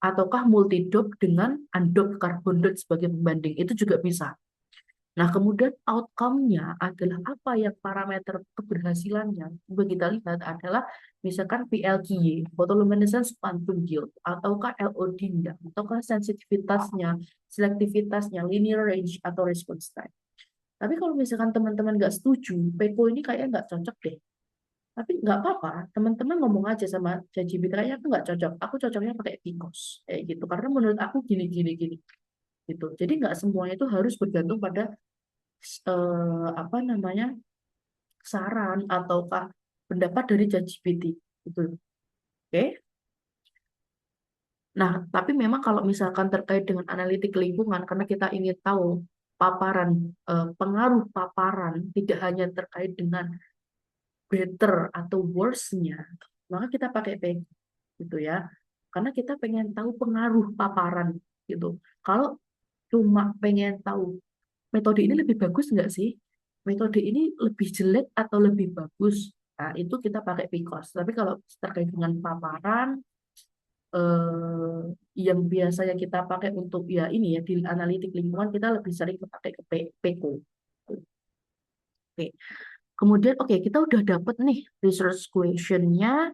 Ataukah multi dop dengan undop carbon dot sebagai pembanding. Itu juga bisa. Nah, kemudian outcome-nya adalah apa yang parameter keberhasilannya. Coba kita lihat adalah misalkan PLQY, photoluminescence quantum yield, ataukah LOD-nya, ataukah sensitivitasnya, selektivitasnya, linear range, atau response time. Tapi kalau misalkan teman-teman nggak setuju, PECO ini kayaknya nggak cocok deh. Tapi nggak apa-apa, teman-teman ngomong aja sama ChatGPT, kayaknya aku nggak cocok. Aku cocoknya pakai PICOS, kayak gitu. Karena menurut aku gini, gini, gini. Gitu. Jadi nggak semuanya itu harus bergantung pada apa namanya saran ataukah pendapat dari ChatGPT gitu. Oke. Nah, tapi memang kalau misalkan terkait dengan analitik lingkungan karena kita ingin tahu paparan pengaruh paparan tidak hanya terkait dengan better atau worse-nya, maka kita pakai PEG gitu ya. Karena kita pengen tahu pengaruh paparan gitu. Kalau cuma pengen tahu metode ini lebih bagus nggak sih? Metode ini lebih jelek atau lebih bagus? Nah, itu kita pakai PCOS. Tapi kalau terkait dengan paparan, yang biasanya kita pakai untuk ya ini ya di analitik lingkungan kita lebih sering pakai ke PECO. Oke. Kemudian oke kita udah dapet nih research question-nya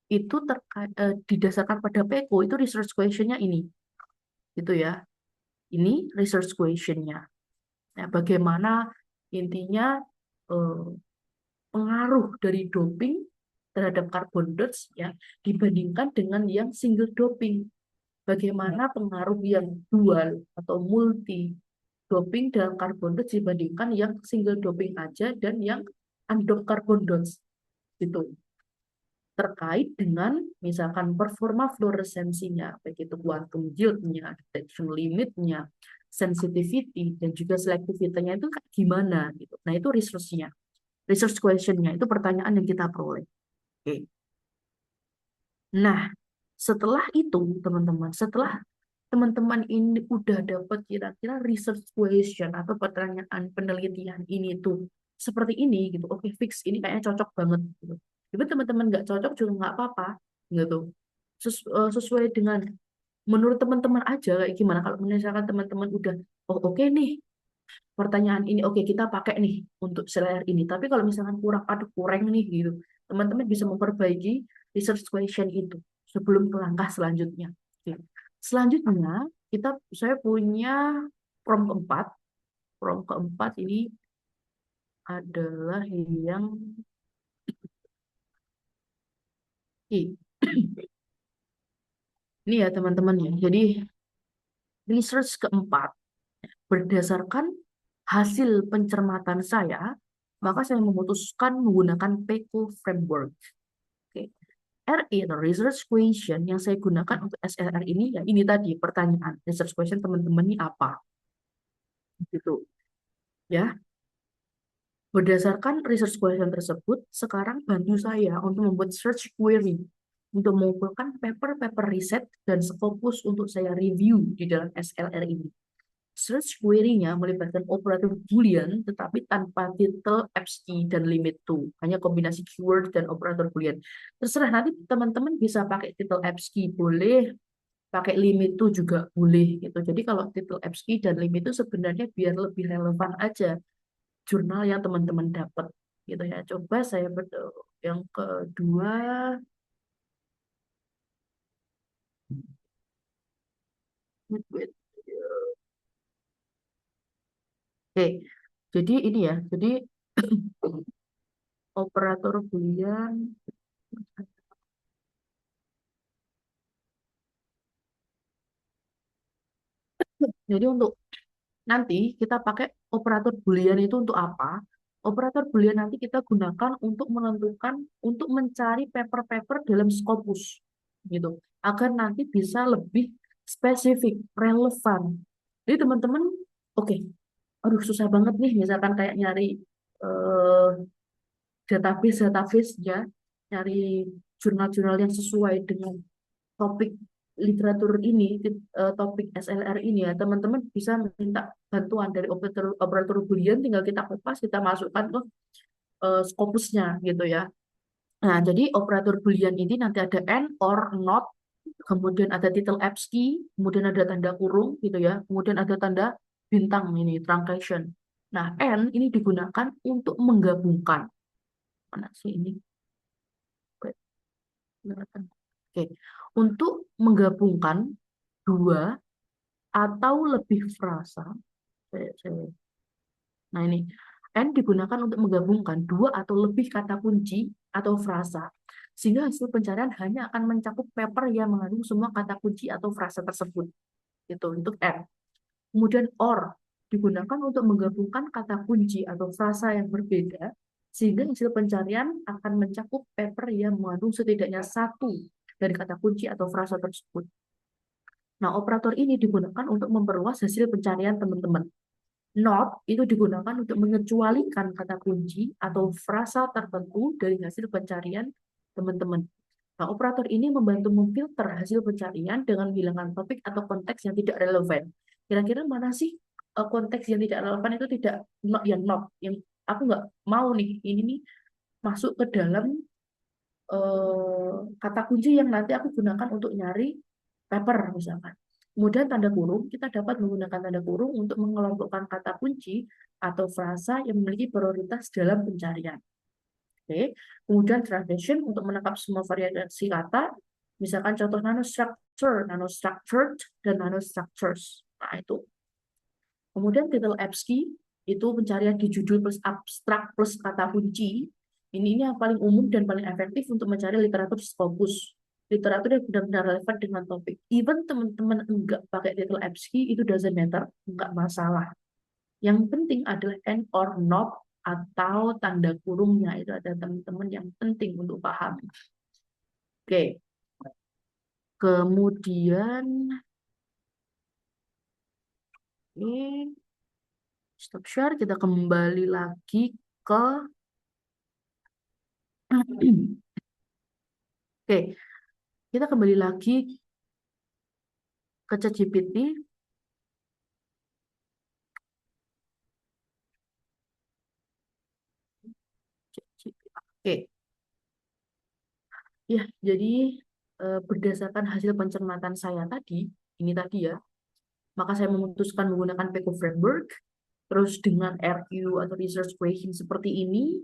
itu terkait didasarkan pada PECO itu research question-nya ini gitu ya. Ini research question-nya. Nah, bagaimana intinya eh, pengaruh dari doping terhadap carbon dots ya dibandingkan dengan yang single doping. Bagaimana pengaruh yang dual atau multi doping dalam carbon dots dibandingkan yang single doping aja dan yang undoped carbon dots gitu. Terkait dengan misalkan performa fluoresensinya, baik itu quantum yield-nya, detection limit-nya, sensitivity, dan juga selectivity-nya itu gimana gitu. Nah itu research-nya, research question-nya, itu pertanyaan yang kita peroleh. Oke. Nah, setelah itu teman-teman, setelah teman-teman ini udah dapat kira-kira research question atau pertanyaan penelitian ini tuh seperti ini gitu. Oke, fix ini kayaknya cocok banget gitu. Tapi teman-teman nggak cocok juga nggak apa-apa gitu. Sesuai dengan menurut teman-teman aja kayak gimana. Kalau misalkan teman-teman udah oh oke nih pertanyaan ini oke kita pakai nih untuk selera ini. Tapi kalau misalkan kurang aduh kurang nih gitu, teman-teman bisa memperbaiki research question itu sebelum ke langkah selanjutnya. Oke. Selanjutnya saya punya prompt keempat. Prompt keempat ini adalah yang I. Ini ya teman-teman ya. Jadi research keempat berdasarkan hasil pencermatan saya, maka saya memutuskan menggunakan PECO framework. Oke. RE atau research question yang saya gunakan untuk SLR ini ya ini tadi pertanyaan research question teman-teman ini apa gitu ya. Berdasarkan research question tersebut, sekarang bantu saya untuk membuat search query untuk mengumpulkan paper-paper riset dan Scopus untuk saya review di dalam SLR ini. Search query-nya melibatkan operator boolean tetapi tanpa title, ASCII, dan limit to. Hanya kombinasi keyword dan operator boolean. Terserah nanti teman-teman bisa pakai title ASCII boleh, pakai limit to juga boleh gitu. Jadi kalau title ASCII dan limit to sebenarnya biar lebih relevan aja jurnal yang teman-teman dapat gitu ya. Coba saya yang kedua. Wait, wait. Oke, jadi ini ya. Jadi operator boolean. Jadi untuk nanti kita pakai operator boolean itu untuk apa? Operator boolean nanti kita gunakan untuk menentukan, untuk mencari paper-paper dalam Scopus gitu, agar nanti bisa lebih spesifik, relevan. Jadi teman-teman, oke, aduh susah banget nih, misalkan kayak nyari eh, database ya, nyari jurnal-jurnal yang sesuai dengan topik literatur ini, topik SLR ini ya, teman-teman bisa minta bantuan dari operator operator Boolean, tinggal kita kopas, kita masukkan ke Scopusnya gitu ya. Nah, jadi operator Boolean ini nanti ada and, or, not, kemudian ada title ASCII, kemudian ada tanda kurung gitu ya, kemudian ada tanda bintang ini, truncation. Nah, and ini digunakan untuk menggabungkan. Mana sih ini? Oke, untuk menggabungkan dua atau lebih frasa. Nah ini, N digunakan untuk menggabungkan dua atau lebih kata kunci atau frasa. Sehingga hasil pencarian hanya akan mencakup paper yang mengandung semua kata kunci atau frasa tersebut. Itu untuk N. Kemudian OR digunakan untuk menggabungkan kata kunci atau frasa yang berbeda sehingga hasil pencarian akan mencakup paper yang mengandung setidaknya satu dari kata kunci atau frasa tersebut. Nah, operator ini digunakan untuk memperluas hasil pencarian teman-teman. Not itu digunakan untuk mengecualikan kata kunci atau frasa tertentu dari hasil pencarian teman-teman. Nah, operator ini membantu memfilter hasil pencarian dengan menghilangkan topik atau konteks yang tidak relevan. Kira-kira mana sih konteks yang tidak relevan itu tidak yang aku nggak mau nih ini nih masuk ke dalam kata kunci yang nanti aku gunakan untuk nyari paper misalkan. Kemudian tanda kurung, kita dapat menggunakan tanda kurung untuk mengelompokkan kata kunci atau frasa yang memiliki prioritas dalam pencarian. Oke. Kemudian translation untuk menangkap semua variasi kata, misalkan contoh nanostructure, nanostructured, dan nanostructures. Nah, itu. Kemudian title ABSCII itu pencarian di judul plus abstrak plus kata kunci. Ini yang paling umum dan paling efektif untuk mencari literatur Scopus. Literatur yang benar-benar relevan dengan topik. Even teman-teman enggak pakai title ABSCII, itu doesn't matter, enggak masalah. Yang penting adalah and or not atau tanda kurungnya. Itu ada teman-teman yang penting untuk paham. Oke. Kemudian, ini stop share, kita kembali lagi ke Oke, kita kembali lagi ke ChatGPT. Oke, ya, jadi berdasarkan hasil pencermatan saya tadi, ini tadi ya, maka saya memutuskan menggunakan PECO Framework, terus dengan RQ atau Research Question seperti ini,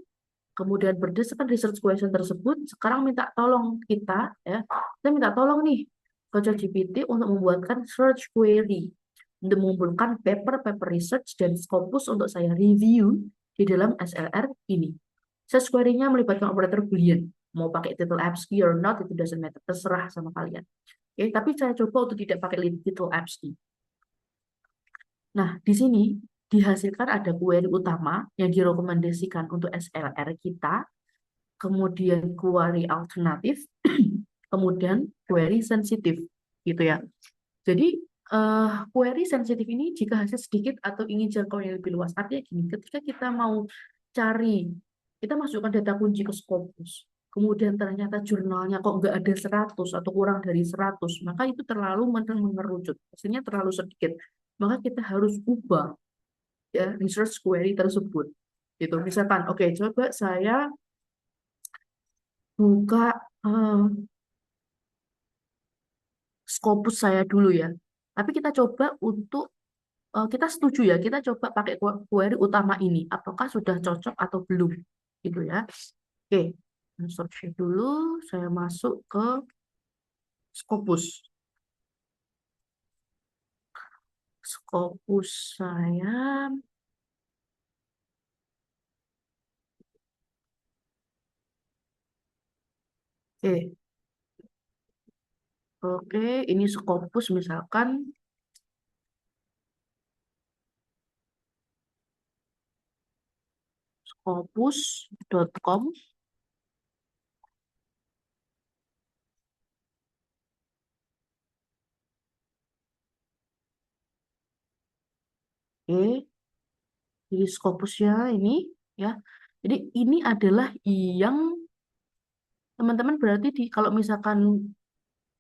kemudian berdasarkan research question tersebut, sekarang minta tolong kita, ya, kita minta tolong nih ke ChatGPT untuk membuatkan search query, untuk mengumpulkan paper-paper research dan Scopus untuk saya review di dalam SLR ini. Search query-nya melibatkan operator Boolean. Mau pakai title ABSCII or not, itu doesn't matter. Terserah sama kalian. Oke, tapi saya coba untuk tidak pakai title ABSCII. Nah, di sini dihasilkan ada query utama yang direkomendasikan untuk SLR kita, kemudian query alternatif, kemudian query sensitif, gitu ya. Jadi, query sensitif ini jika hasil sedikit atau ingin jangkauan yang lebih luas. Artinya gini, ketika kita mau cari, kita masukkan data kunci ke Scopus, kemudian ternyata jurnalnya kok nggak ada 100 atau kurang dari 100, maka itu terlalu mengerucut, hasilnya terlalu sedikit. Maka kita harus ubah ya research query tersebut. Gitu. Misalkan, oke, coba saya buka Scopus saya dulu ya. Tapi kita coba untuk kita setuju ya, kita coba pakai query utama ini. Apakah sudah cocok atau belum? Gitu ya. Oke, search dulu. Saya masuk ke Scopus. Scopus saya. Oke, oke, ini Scopus misalkan. Scopus.com. Oke, jadi Scopus ya ini ya. Jadi ini adalah yang teman-teman berarti kalau misalkan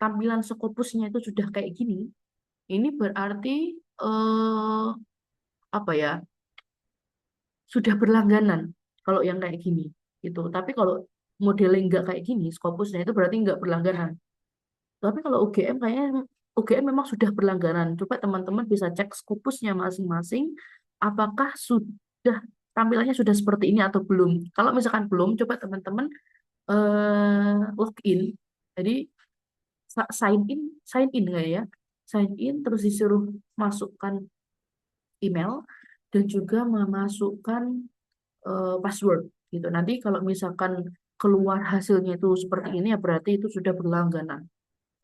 tampilan Scopusnya itu sudah kayak gini, ini berarti eh, apa ya? Sudah berlangganan kalau yang kayak gini gitu. Tapi kalau modeling nggak kayak gini, Scopusnya itu berarti nggak berlangganan. Tapi kalau UGM kayaknya UGM memang sudah berlangganan. Coba teman-teman bisa cek Scopusnya masing-masing, apakah sudah tampilannya sudah seperti ini atau belum. Kalau misalkan belum, coba teman-teman login. Jadi sign in nggak ya? Sign in terus disuruh masukkan email dan juga memasukkan password gitu. Nanti kalau misalkan keluar hasilnya itu seperti ini ya berarti itu sudah berlangganan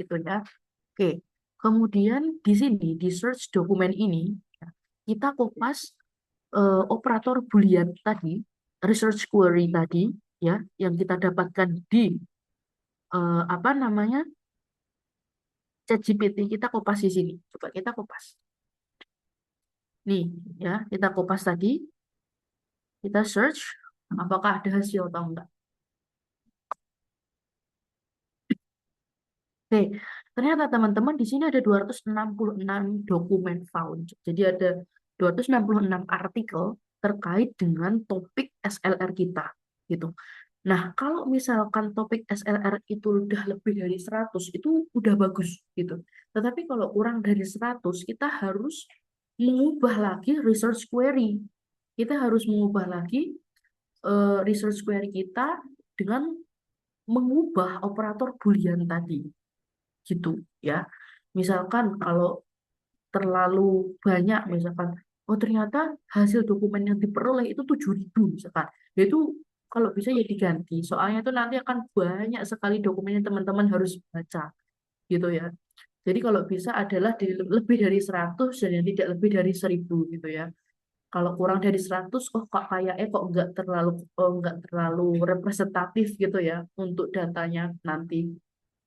gitu ya. Oke. Kemudian di sini di search dokumen ini ya, kita kopas operator Boolean tadi, research query tadi ya yang kita dapatkan di apa namanya? ChatGPT, kita kopas di sini. Coba kita kopas. Nih ya, kita kopas tadi, kita search apakah ada hasil atau enggak. Oke, ternyata teman-teman di sini ada 266 dokumen found. Jadi ada 266 artikel terkait dengan topik SLR kita gitu. Nah, kalau misalkan topik SLR itu udah lebih dari 100, itu udah bagus gitu. Tetapi kalau kurang dari 100, kita harus mengubah lagi research query. Kita harus mengubah lagi research query kita dengan mengubah operator Boolean tadi gitu ya. Misalkan kalau terlalu banyak misalkan, oh ternyata hasil dokumen yang diperoleh itu 7.000 misalkan. Ya itu kalau bisa ya diganti. Soalnya itu nanti akan banyak sekali dokumen yang teman-teman harus baca gitu ya. Jadi kalau bisa adalah lebih dari 100 dan yang tidak lebih dari 1.000 gitu ya. Kalau kurang dari 100, oh kok kayaknya kok nggak terlalu representatif gitu ya untuk datanya nanti.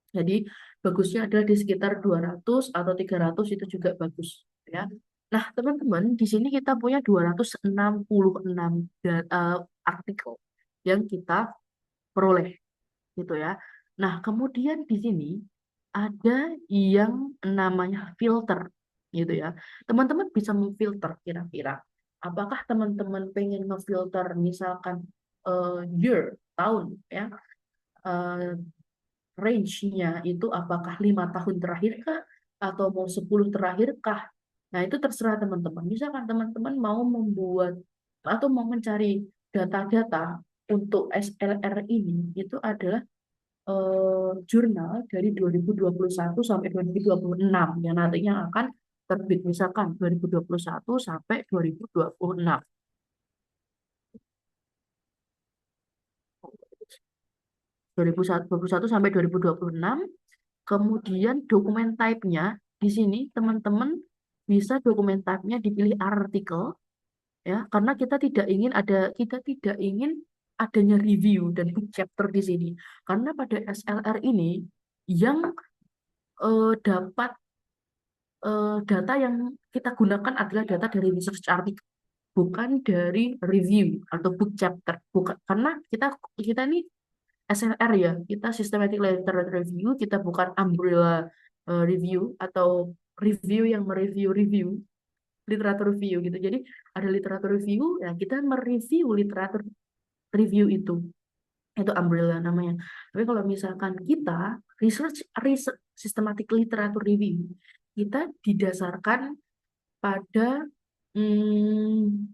Jadi bagusnya adalah di sekitar 200 atau 300 itu juga bagus ya. Nah, teman-teman, di sini kita punya 266 artikel yang kita peroleh gitu ya. Nah, kemudian di sini ada yang namanya filter gitu ya. Teman-teman bisa memfilter kira-kira. Apakah teman-teman pengen ngefilter misalkan year, tahun ya, eh, range-nya itu apakah 5 tahun terakhir kah atau mau 10 terakhir kah? Nah, itu terserah teman-teman. Misalkan teman-teman mau membuat atau mau mencari data-data untuk SLR ini, itu adalah jurnal dari 2021 sampai 2026 yang nantinya akan terbit misalkan 2021 sampai 2026. 2021 sampai 2026. Kemudian dokumen type-nya di sini teman-teman bisa dokumen type-nya dipilih artikel ya, karena kita tidak ingin adanya review dan book chapter di sini. Karena pada SLR ini yang dapat data yang kita gunakan adalah data dari research article, bukan dari review atau book chapter. Bukan karena kita ini SLR ya, kita Systematic Literature Review, kita bukan umbrella review atau review yang mereview review, literatur review gitu. Jadi ada literatur review, ya kita mereview literatur review itu umbrella namanya. Tapi kalau misalkan kita research systematic literature review, kita didasarkan pada hmm,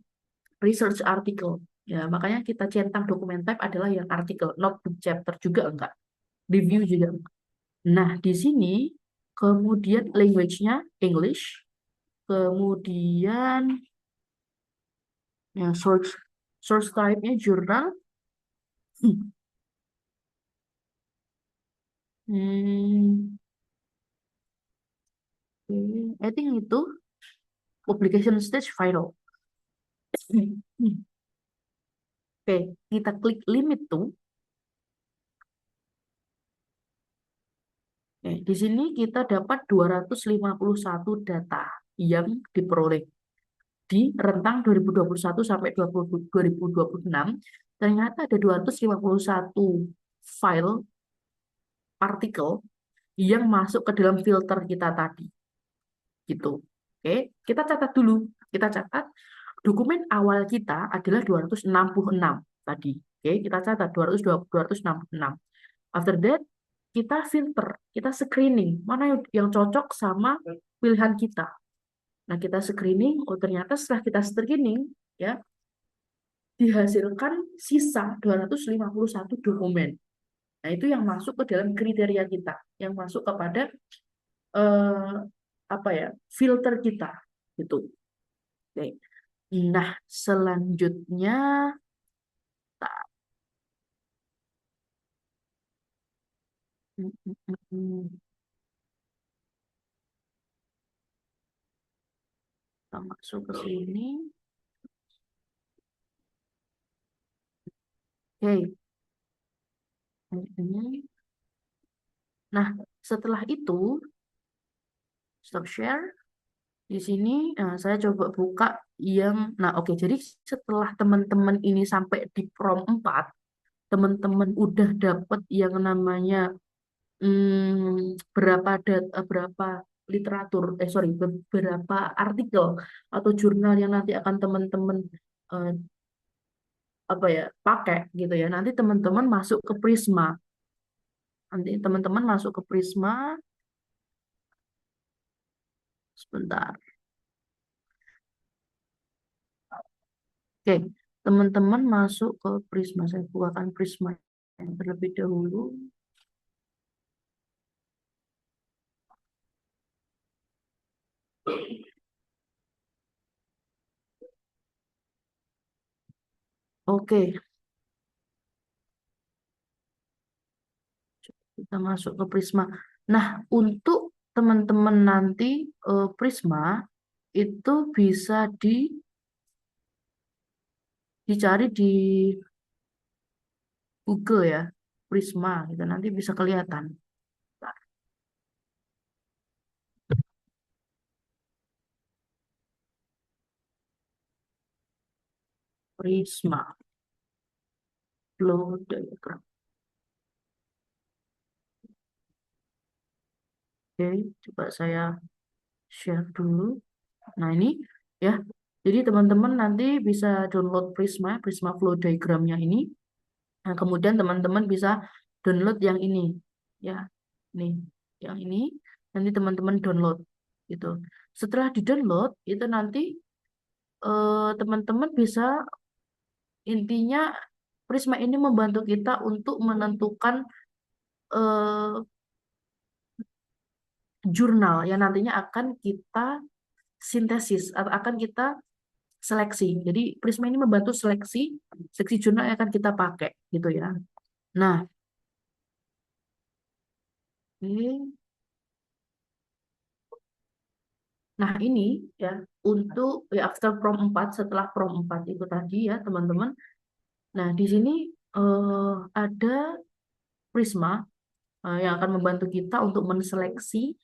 research article. Ya, makanya kita centang dokumen type adalah yang artikel, not book chapter juga enggak, review juga enggak. Nah, di sini kemudian language-nya English, kemudian ya source type-nya jurnal. Hmm, I think itu publication stage viral. Oke, kita klik limit tuh. Di sini kita dapat 251 data yang diperoleh di rentang 2021 sampai 2026. Ternyata ada 251 file artikel yang masuk ke dalam filter kita tadi. Gitu. Oke, kita catat dulu. Kita catat dokumen awal kita adalah 266 tadi. Oke, kita catat 266. After that, kita filter, kita screening, mana yang cocok sama pilihan kita. Nah, kita screening, oh ternyata setelah kita screening, ya, dihasilkan sisa 251 dokumen. Nah, itu yang masuk ke dalam kriteria kita, yang masuk kepada eh, apa ya, filter kita, gitu. Oke. Nah, selanjutnya, tak, mm, mm, mm, mm. Kita masuk ke sini. Oke. Mm. Nah, setelah itu, stop share. Di sini saya coba buka yang, nah oke, jadi setelah teman-teman ini sampai di prom 4, teman-teman udah dapet yang namanya berapa literatur, sorry, beberapa artikel atau jurnal yang nanti akan teman-teman eh, apa ya pakai gitu ya. Nanti teman-teman masuk ke Prisma. Nanti teman-teman masuk ke Prisma sebentar. Oke, teman-teman masuk ke Prisma. Saya bukakan Prisma yang terlebih dahulu. Oke, kita masuk ke Prisma. Nah, untuk teman-teman nanti Prisma itu bisa dicari di Google ya, Prisma gitu nanti bisa kelihatan. Prisma flow diagram. Oke, coba saya share dulu. Nah, ini ya. Jadi teman-teman nanti bisa download Prisma, Prisma flow diagramnya ini. Nah, kemudian teman-teman bisa download yang ini. Ya, nih, yang ini. Nanti teman-teman download gitu. Setelah di-download, itu nanti teman-teman bisa intinya Prisma ini membantu kita untuk menentukan eh, jurnal yang nantinya akan kita sintesis atau akan kita seleksi. Jadi Prisma ini membantu seleksi jurnal yang akan kita pakai gitu ya. Nah, ini nah ini ya untuk ya after prom 4 setelah prom 4 itu tadi ya teman-teman. Nah, di sini ada Prisma yang akan membantu kita untuk menseleksi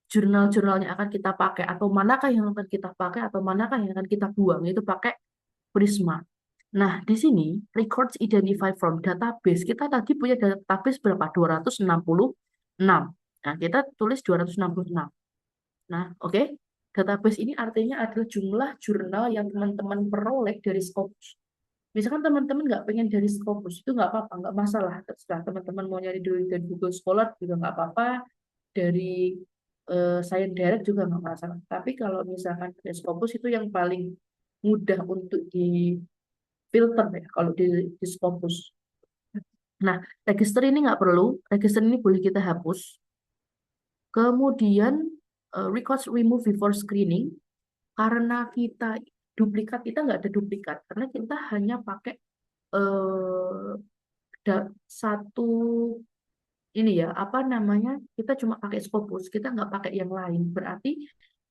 jurnal-jurnal yang akan kita pakai atau manakah yang akan kita pakai atau manakah yang akan kita buang itu pakai Prisma. Nah, di sini records identified from database. Kita tadi punya database berapa? 266. Nah, kita tulis 266. Nah, oke. Database ini artinya adalah jumlah jurnal yang teman-teman peroleh dari Scopus. Misalkan teman-teman nggak pengen dari Scopus, itu nggak apa-apa, nggak masalah. Terserah teman-teman mau nyari dari Google Scholar juga nggak apa-apa. Dari Science Direct juga nggak masalah. Tapi kalau misalkan dari Scopus itu yang paling mudah untuk filter ya kalau di Scopus. Nah, register ini nggak perlu, register ini boleh kita hapus. Kemudian records remove before screening karena kita nggak ada duplikat karena kita hanya pakai eh, satu ini ya apa namanya kita cuma pakai Scopus kita nggak pakai yang lain berarti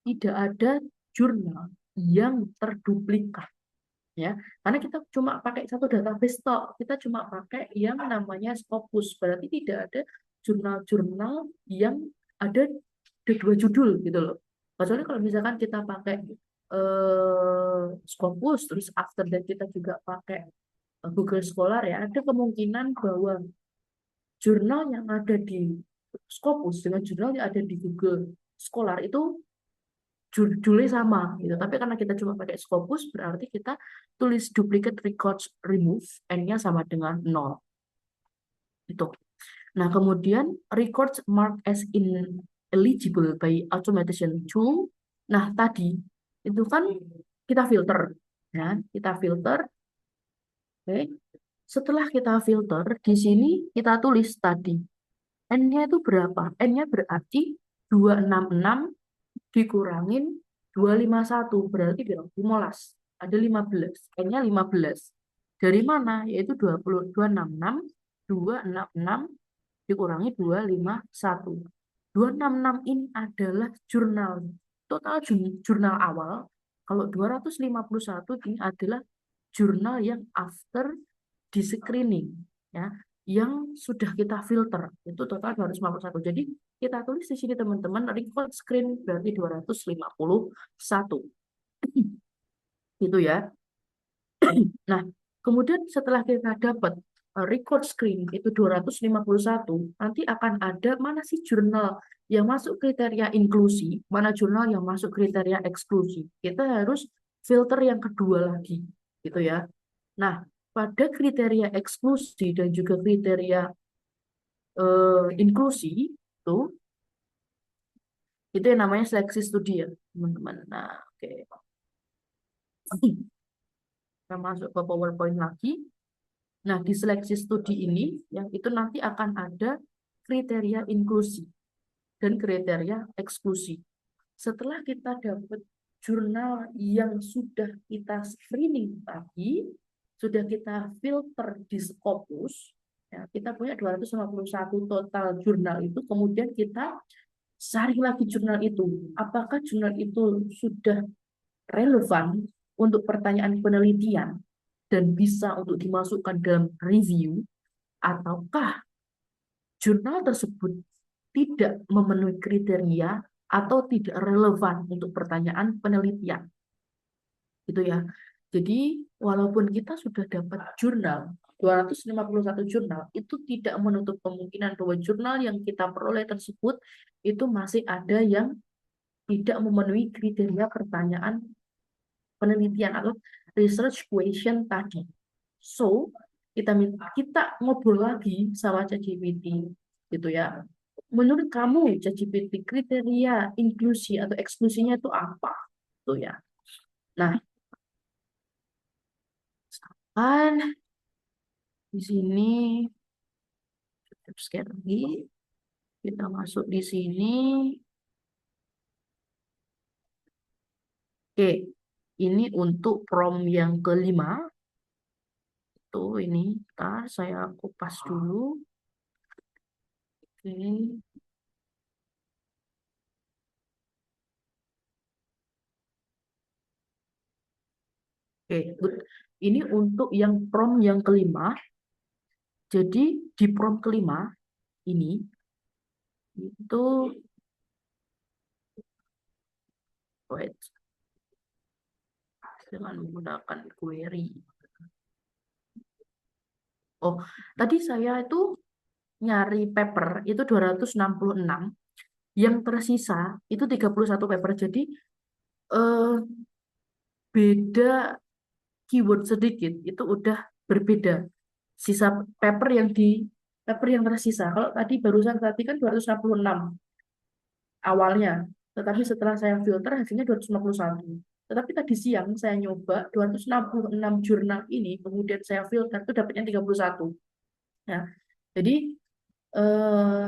tidak ada jurnal yang terduplikat ya karena kita cuma pakai satu database tok kita cuma pakai yang namanya Scopus berarti tidak ada jurnal-jurnal yang ada dua judul gitu loh kecuali kalau misalkan kita pakai Scopus terus after that kita juga pakai Google Scholar ya ada kemungkinan bahwa jurnal yang ada di Scopus dengan jurnal yang ada di Google Scholar itu judulnya sama gitu. Tapi karena kita cuma pakai Scopus berarti kita tulis duplicate records remove n-nya sama dengan 0 itu. Nah, kemudian records marked as ineligible by automation tool. Nah, tadi itu kan kita filter ya, kita filter. Oke. Setelah kita filter di sini kita tulis tadi N-nya itu berapa? N-nya berarti 266 dikurangin 251 berarti berapa? 15. Ada 15. N-nya 15. Dari mana? Yaitu 26266 266 dikurangi 251. 266 ini adalah jurnal. Total jurnal awal. Kalau 251 ini adalah jurnal yang after di screening ya yang sudah kita filter itu total 251. Jadi kita tulis di sini teman-teman record screen berarti 251. Itu ya. Nah, kemudian setelah kita dapat record screen itu 251, nanti akan ada mana sih jurnal yang masuk kriteria inklusi, mana jurnal yang masuk kriteria eksklusi. Kita harus filter yang kedua lagi, gitu ya. Nah, pada kriteria eksklusi dan juga kriteria inklusi itu yang namanya seleksi studi ya, teman-teman. Nah, oke. Kita masuk ke PowerPoint lagi. Nah, di seleksi studi ini yang itu nanti akan ada kriteria inklusi dan kriteria eksklusi. Setelah kita dapat jurnal yang sudah kita screening tadi, sudah kita filter di Scopus, ya, kita punya 251 total jurnal itu, kemudian kita cari lagi jurnal itu. Apakah jurnal itu sudah relevan untuk pertanyaan penelitian dan bisa untuk dimasukkan dalam review, ataukah jurnal tersebut tidak memenuhi kriteria atau tidak relevan untuk pertanyaan penelitian. Gitu ya. Jadi, walaupun kita sudah dapat jurnal, 251 jurnal, itu tidak menutup kemungkinan bahwa jurnal yang kita peroleh tersebut itu masih ada yang tidak memenuhi kriteria pertanyaan penelitian atau research question tadi. So, kita ngobrol lagi sama ChatGPT gitu ya. Menurut kamu ChatGPT kriteria inklusi atau eksklusinya itu apa? Tuh ya. Nah, kan di sini sekali lagi kita masuk di sini. Oke, ini untuk prompt yang kelima. Tuh ini, ntar saya kupas dulu. Oke. Oke, good. Ini untuk yang prompt yang kelima. Jadi di prompt kelima ini itu wait, dengan menggunakan query. Oh, tadi saya itu nyari paper itu 266, yang tersisa itu 31 paper. Jadi eh, beda keyword sedikit itu udah berbeda. Sisa paper yang tersisa. Kalau tadi barusan tadi kan 266 awalnya, tetapi setelah saya filter hasilnya 251. Tetapi tadi siang saya nyoba 266 jurnal ini, kemudian saya filter itu dapatnya 31. Nah, jadi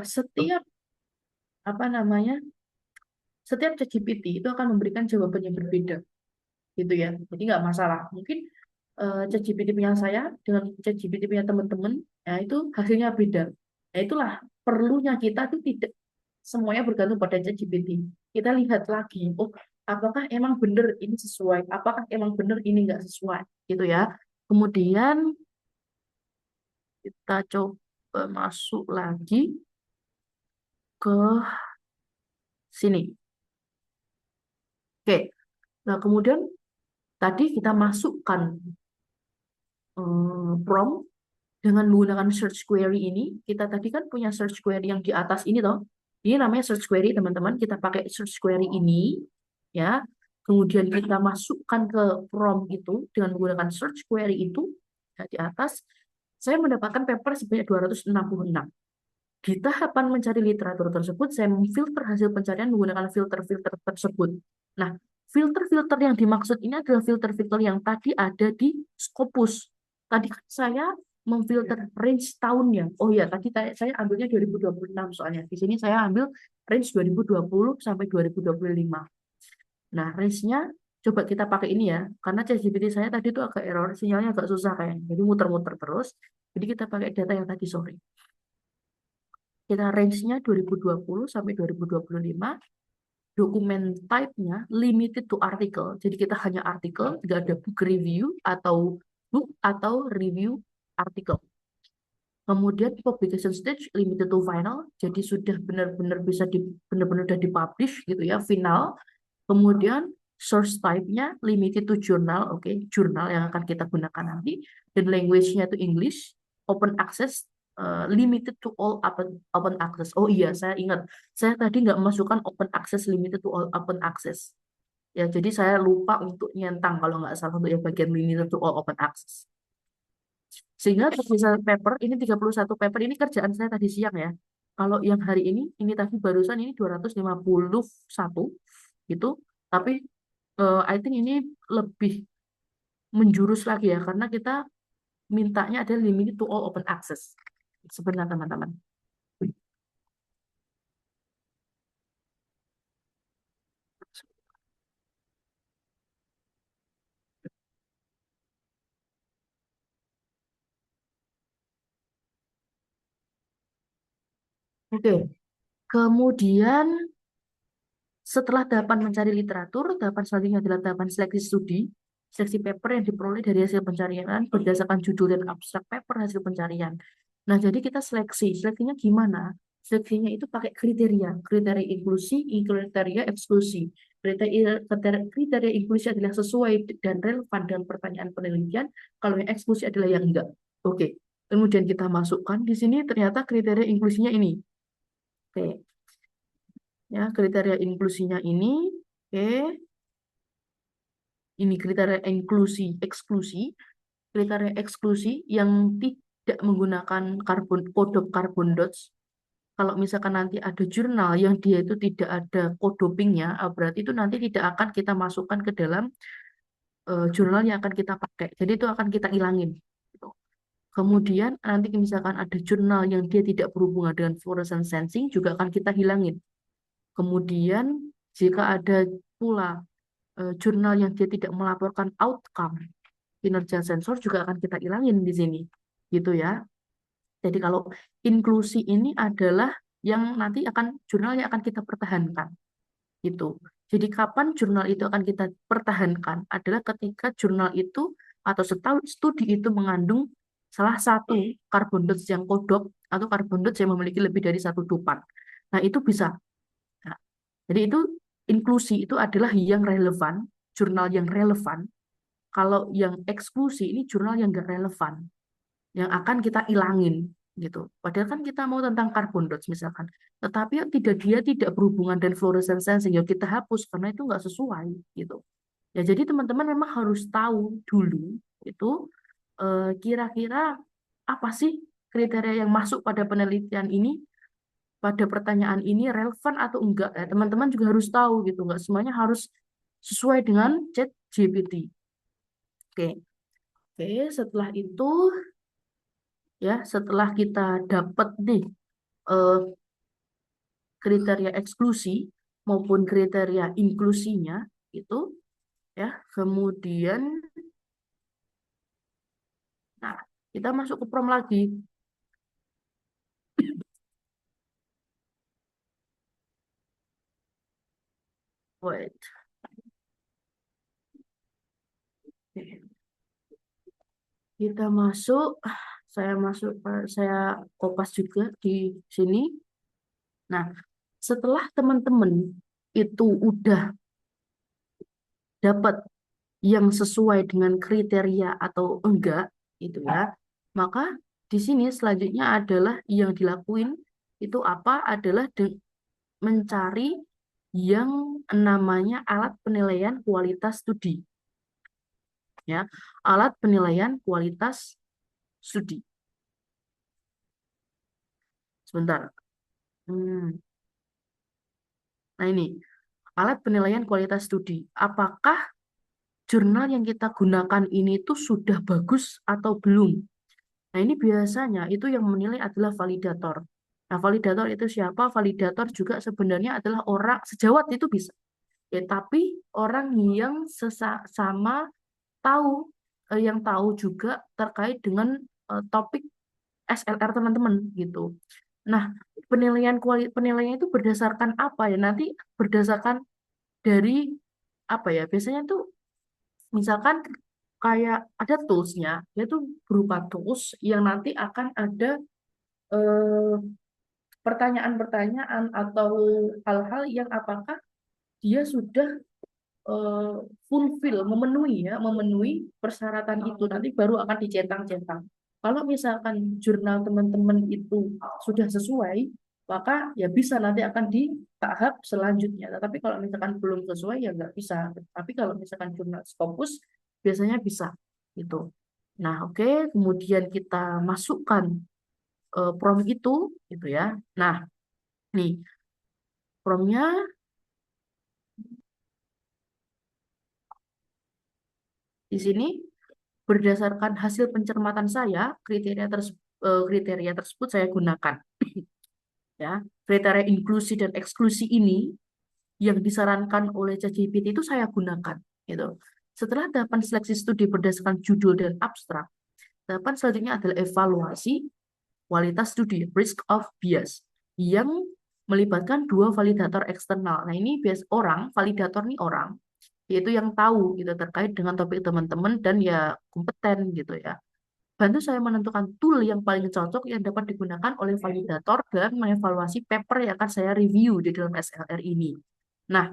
setiap apa namanya? Setiap ChatGPT itu akan memberikan jawaban yang berbeda, gitu ya. Jadi nggak masalah. Mungkin ChatGPT punya saya dengan ChatGPT punya teman-teman, ya itu hasilnya beda. Nah, itulah perlunya kita itu tidak semuanya bergantung pada ChatGPT. Kita lihat lagi, oh apakah emang benar ini sesuai, apakah emang benar ini nggak sesuai, gitu ya. Kemudian kita coba masuk lagi ke sini. Oke, nah kemudian tadi kita masukkan prompt dengan menggunakan search query ini. Kita tadi kan punya search query yang di atas ini toh. Ini namanya search query, teman-teman. Kita pakai search query ini, ya. Kemudian kita masukkan ke prompt itu dengan menggunakan search query itu, ya, di atas. Saya mendapatkan paper sebanyak 266. Di tahapan mencari literatur tersebut, saya memfilter hasil pencarian menggunakan filter-filter tersebut. Nah, filter-filter yang dimaksud ini adalah filter-filter yang tadi ada di Scopus. Tadi kan saya memfilter range tahunnya. Oh ya, tadi saya ambilnya 2026 soalnya. Di sini saya ambil range 2020 sampai 2025. Nah, range-nya coba kita pakai ini ya. Karena ChatGPT saya tadi itu agak error, sinyalnya agak susah kayaknya. Jadi muter-muter terus. Jadi kita pakai data yang tadi sore. Kita range-nya 2020 sampai 2025. Dokumen type-nya limited to article. Jadi kita hanya artikel, tidak ada book review atau book atau review artikel. Kemudian publication stage limited to final. Jadi sudah benar-benar bisa benar-benar sudah dipublish gitu ya, final. Kemudian source type-nya limited to journal, oke, jurnal yang akan kita gunakan nanti. Dan language-nya itu English. open access, limited to all open access. Oh iya, saya ingat. Saya tadi nggak memasukkan open access limited to all open access. Ya, jadi saya lupa untuk nyentang kalau nggak salah untuk yang bagian limited to all open access. Sehingga tersisa paper, ini 31 paper, ini kerjaan saya tadi siang ya. Kalau yang hari ini tadi barusan ini 251 gitu. Tapi I think ini lebih menjurus lagi ya, karena kita mintanya ada limited to all open access. Sebenarnya teman-teman. Oke, kemudian setelah tahapan mencari literatur, tahapan selanjutnya adalah tahapan seleksi studi. Seleksi paper yang diperoleh dari hasil pencarian berdasarkan judul dan abstrak paper hasil pencarian. Nah, jadi kita seleksi. Seleksinya gimana? Seleksinya itu pakai kriteria. Kriteria inklusi, kriteria eksklusi. Kriteria inklusi adalah sesuai dan relevan dengan pertanyaan penelitian. Kalau yang eksklusi adalah yang enggak. Oke. Kemudian kita masukkan di sini ternyata kriteria inklusinya ini. Oke. Ya, kriteria inklusinya ini. Oke. Ini kriteria inklusi, eksklusi. Kriteria eksklusi yang tidak menggunakan kode carbon dots. Kalau misalkan nanti ada jurnal yang dia itu tidak ada kodopingnya, berarti itu nanti tidak akan kita masukkan ke dalam jurnal yang akan kita pakai. Jadi itu akan kita ilangin. Gitu. Kemudian nanti misalkan ada jurnal yang dia tidak berhubungan dengan fluorescence sensing juga akan kita hilangin. Kemudian jika ada pula jurnal yang dia tidak melaporkan outcome kinerja sensor juga akan kita ilangin di sini. Gitu ya. Jadi kalau inklusi ini adalah yang nanti akan jurnal yang akan kita pertahankan. Gitu. Jadi kapan jurnal itu akan kita pertahankan adalah ketika jurnal itu atau studi itu mengandung salah satu karbon dots yang kodok atau karbon dots yang memiliki lebih dari satu dupan. Nah, itu bisa. Nah, jadi itu inklusi itu adalah yang relevan, jurnal yang relevan. Kalau yang eksklusi ini jurnal yang nggak relevan, yang akan kita ilangin gitu. Padahal kan kita mau tentang carbon dots misalkan, tetapi dia tidak berhubungan dengan fluorescence sensing, ya kita hapus karena itu nggak sesuai gitu. Ya jadi teman-teman memang harus tahu dulu itu kira-kira apa sih kriteria yang masuk pada penelitian ini, pada pertanyaan ini relevan atau enggak ya. Teman-teman juga harus tahu gitu, nggak semuanya harus sesuai dengan ChatGPT. Oke, oke. Setelah itu ya setelah kita dapat nih eh, kriteria eksklusi maupun kriteria inklusinya itu ya kemudian nah kita masuk ke prom lagi. Wait. Kita masuk, saya kopas juga di sini. Nah, setelah teman-teman itu udah dapat yang sesuai dengan kriteria atau enggak itu ya. Maka di sini selanjutnya adalah yang dilakuin itu apa adalah mencari yang namanya alat penilaian kualitas studi ya. Alat penilaian kualitas studi. Sebentar. Hmm. Nah, ini alat penilaian kualitas studi. Apakah jurnal yang kita gunakan ini tuh sudah bagus atau belum? Nah, ini biasanya itu yang menilai adalah validator. Nah, validator itu siapa? Validator juga sebenarnya adalah orang sejawat itu bisa. Ya, tapi orang yang sama tahu yang tahu juga terkait dengan topik SLR teman-teman gitu. Nah, penilaian itu berdasarkan apa ya? Nanti berdasarkan dari apa ya? Biasanya tuh misalkan kayak ada toolsnya, dia tuh berupa tools yang nanti akan ada eh, pertanyaan-pertanyaan atau hal-hal yang apakah dia sudah eh, fulfill, memenuhi persyaratan itu nanti baru akan dicentang-centang. Kalau misalkan jurnal teman-teman itu sudah sesuai, maka ya bisa nanti akan di tahap selanjutnya. Tetapi kalau misalkan belum sesuai ya nggak bisa. Tapi kalau misalkan jurnal Scopus biasanya bisa gitu. Nah, oke, kemudian kita masukkan prompt itu gitu ya. Nah, nih prompt-nya di sini berdasarkan hasil pencermatan saya, kriteria tersebut saya gunakan ya. Kriteria inklusi dan eksklusi ini yang disarankan oleh ChatGPT itu saya gunakan gitu. Setelah tahapan seleksi studi berdasarkan judul dan abstrak, tahapan selanjutnya adalah evaluasi kualitas studi, risk of bias, yang melibatkan dua validator eksternal. Nah, ini bias orang, validator nih orang, yaitu yang tahu gitu terkait dengan topik teman-teman dan ya kompeten gitu ya. Bantu saya menentukan tool yang paling cocok yang dapat digunakan oleh validator dalam mengevaluasi paper yang akan saya review di dalam SLR ini. Nah,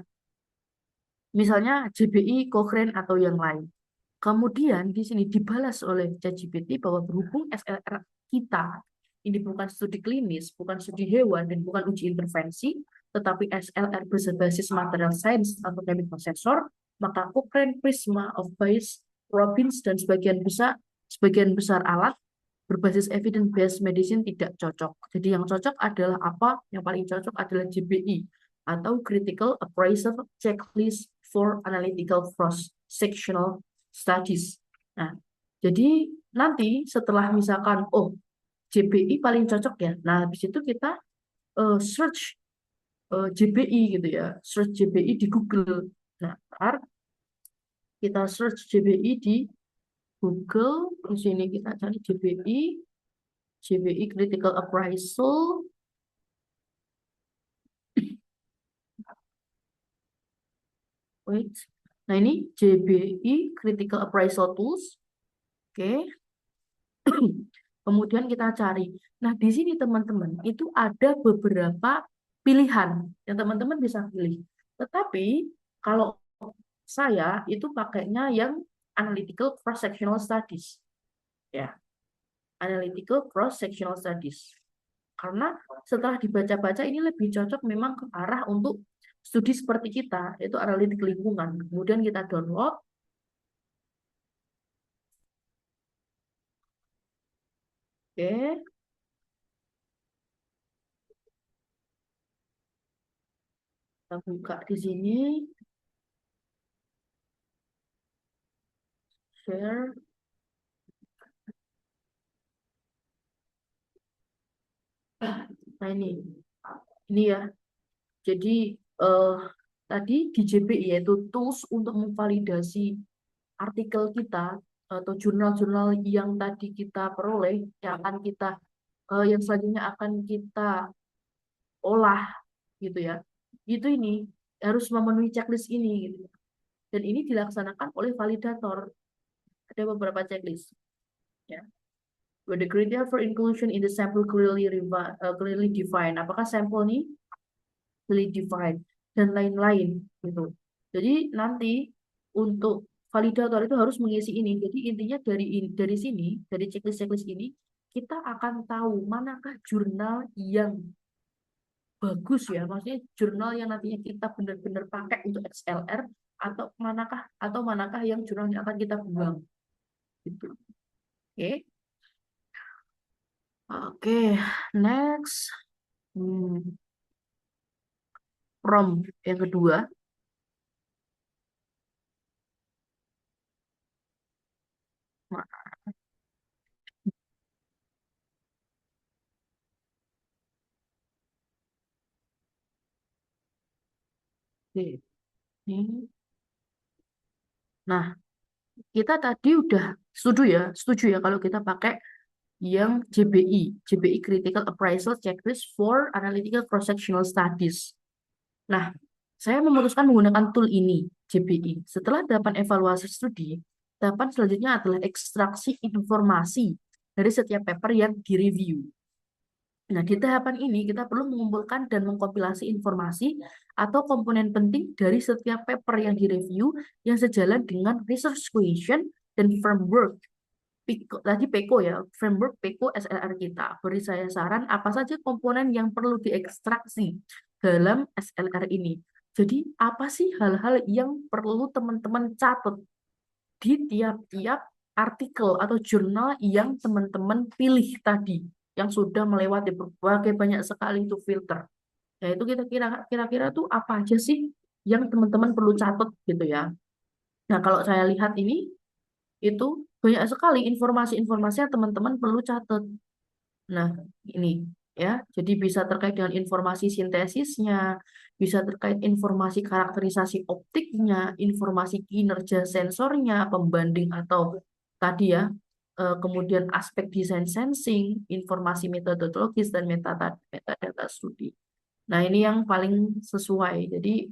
misalnya JBI, Cochrane, atau yang lain. Kemudian di sini dibalas oleh ChatGPT bahwa berhubung SLR kita ini bukan studi klinis, bukan studi hewan, dan bukan uji intervensi, tetapi SLR berbasis material science atau chemical processor, maka Cochrane, Prisma, of Bayes, Robbins, dan sebagian besar alat berbasis evidence-based medicine tidak cocok. Jadi yang cocok adalah apa? Yang paling cocok adalah JBI atau Critical Appraisal Checklist for Analytical Cross-Sectional Studies. Nah, jadi nanti setelah misalkan, oh JBI paling cocok ya, nah habis itu kita search JBI gitu ya, search JBI di Google. Nah, ntar kita search JBI di Google, di sini kita cari JBI Critical Appraisal. Wait. Nah, ini JBI Critical Appraisal Tools. Oke. Kemudian kita cari. Nah, di sini teman-teman, itu ada beberapa pilihan yang teman-teman bisa pilih. Tetapi kalau saya itu pakainya yang Analytical Cross-Sectional Studies. Ya, Analytical Cross-Sectional Studies. Karena setelah dibaca-baca ini lebih cocok memang ke arah untuk studi seperti kita, yaitu analitik lingkungan. Kemudian kita download. Oke, kita buka di sini, share. Nah, ini ya. Jadi eh, tadi di JPI yaitu tools untuk memvalidasi artikel kita atau jurnal-jurnal yang tadi kita peroleh, yang selanjutnya akan kita olah gitu ya. Itu ini harus memenuhi checklist ini gitu. Dan ini dilaksanakan oleh validator. Ada beberapa checklist ya. Where the criteria for inclusion in the sample clearly defined. Apakah sampel ini clearly defined dan lain-lain gitu. Jadi nanti untuk validator itu harus mengisi ini. Jadi intinya dari sini, dari checklist-checklist ini kita akan tahu manakah jurnal yang bagus ya, maksudnya jurnal yang nantinya kita benar-benar pakai untuk XLR atau manakah yang jurnal yang akan kita buang gitu. Oke. Oke, next. Hmm, Prompt yang kedua. Oke. Ini. Nah, kita tadi udah setuju ya kalau kita pakai yang JBI Critical Appraisal Checklist for Analytical Cross-Sectional Studies. Nah, saya memutuskan menggunakan tool ini, JBI. Setelah tahapan evaluasi studi, tahapan selanjutnya adalah ekstraksi informasi dari setiap paper yang direview. Nah, di tahapan ini kita perlu mengumpulkan dan mengkompilasi informasi atau komponen penting dari setiap paper yang direview yang sejalan dengan research question dan framework tadi PECO ya, framework PECO SLR kita. Beri saya saran apa saja komponen yang perlu diekstraksi dalam SLR ini. Jadi apa sih hal-hal yang perlu teman-teman catat di tiap-tiap artikel atau jurnal yang teman-teman pilih tadi, yang sudah melewati berbagai banyak sekali itu filter. Nah, itu kita kira-kira tuh apa aja sih yang teman-teman perlu catat gitu ya. Nah, kalau saya lihat ini itu banyak sekali informasi-informasi yang teman-teman perlu catat. Nah, ini ya. Jadi bisa terkait dengan informasi sintesisnya, bisa terkait informasi karakterisasi optiknya, informasi kinerja sensornya, pembanding atau tadi ya, kemudian aspek desain sensing, informasi metodologis dan metadata studi. Nah, ini yang paling sesuai. Jadi,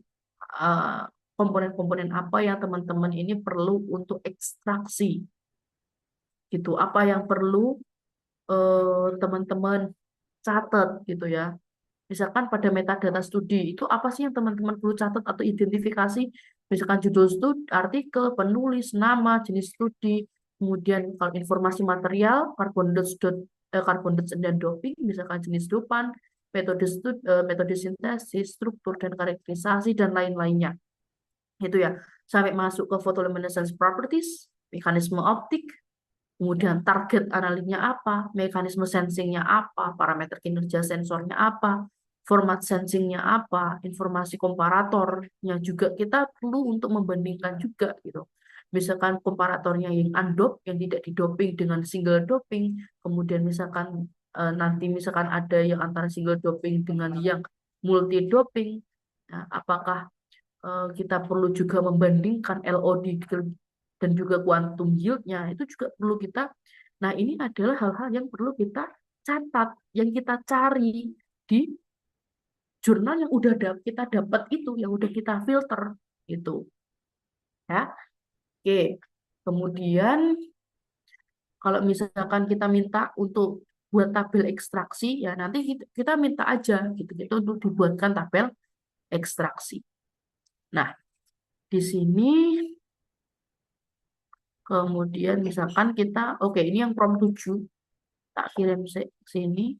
eh, komponen-komponen apa yang teman-teman ini perlu untuk ekstraksi gitu. Apa yang perlu teman-teman catat gitu ya. Misalkan pada metadata studi itu apa sih yang teman-teman perlu catat atau identifikasi? Misalkan judul studi, artikel, penulis, nama, jenis studi, kemudian kalau informasi material, carbon dates dan doping, misalkan jenis dopan, metode sintesis, struktur dan karakterisasi dan lain-lainnya. Itu ya. Sampai masuk ke photoluminescence properties, mekanisme optik, kemudian target analiknya apa, mekanisme sensingnya apa, parameter kinerja sensornya apa, format sensingnya apa, informasi komparatornya juga kita perlu untuk membandingkan juga gitu. Misalkan komparatornya yang undop, yang tidak didoping dengan single doping, kemudian misalkan nanti misalkan ada yang antara single doping dengan yang multi doping, nah, apakah kita perlu juga membandingkan LOD dan juga quantum yield-nya itu juga perlu kita. Nah, ini adalah hal-hal yang perlu kita catat, yang kita cari di jurnal yang udah kita dapat itu, yang udah kita filter gitu. Ya. Oke. Kemudian kalau misalkan kita minta untuk buat tabel ekstraksi ya nanti kita minta aja gitu gitu untuk dibuatkan tabel ekstraksi. Nah, di sini kemudian misalkan kita, oke ini yang prompt 7, tak kirim sini.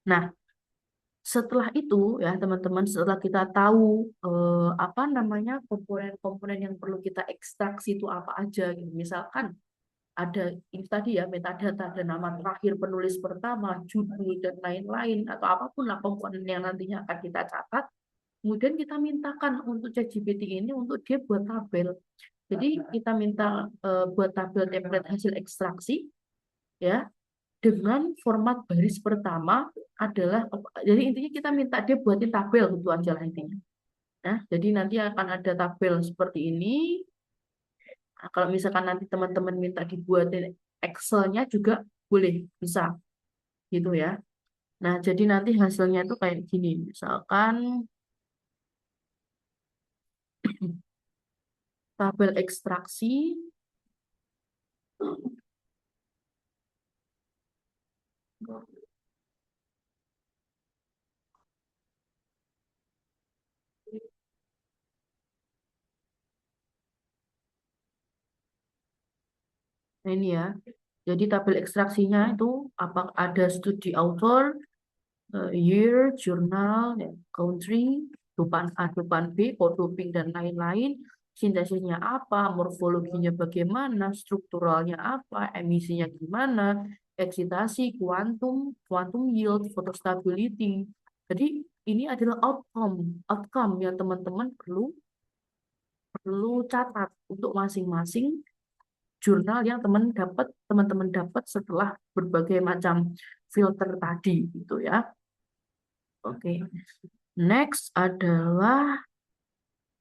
Nah, setelah itu ya teman-teman, setelah kita tahu apa namanya komponen-komponen yang perlu kita ekstraksi itu apa aja gitu. Misalkan ada ini tadi ya metadata, ada nama terakhir penulis pertama, judul dan lain-lain atau apapun lah komponen yang nantinya akan kita catat. Kemudian kita mintakan untuk ChatGPT ini untuk dia buat tabel. Jadi kita minta buat tabel template hasil ekstraksi ya dengan format baris pertama adalah, jadi intinya kita minta dia buatin tabel gitu aja lah intinya. Nah, jadi nanti akan ada tabel seperti ini. Nah, kalau misalkan nanti teman-teman minta dibuatin Excel-nya juga boleh, bisa gitu ya. Nah, jadi nanti hasilnya itu kayak gini. Misalkan tabel ekstraksi. Nah, ini ya. Jadi tabel ekstraksinya itu apa ada studi author, year, jurnal, ya, country, depan A, depan B, coding dan lain-lain. Sintesisnya apa, morfologinya bagaimana, strukturalnya apa, emisinya gimana, eksitasi, quantum yield, photostability. Jadi ini adalah outcome yang teman-teman perlu perlu catat untuk masing-masing jurnal yang teman-teman dapat setelah berbagai macam filter tadi gitu ya. Oke. Next adalah,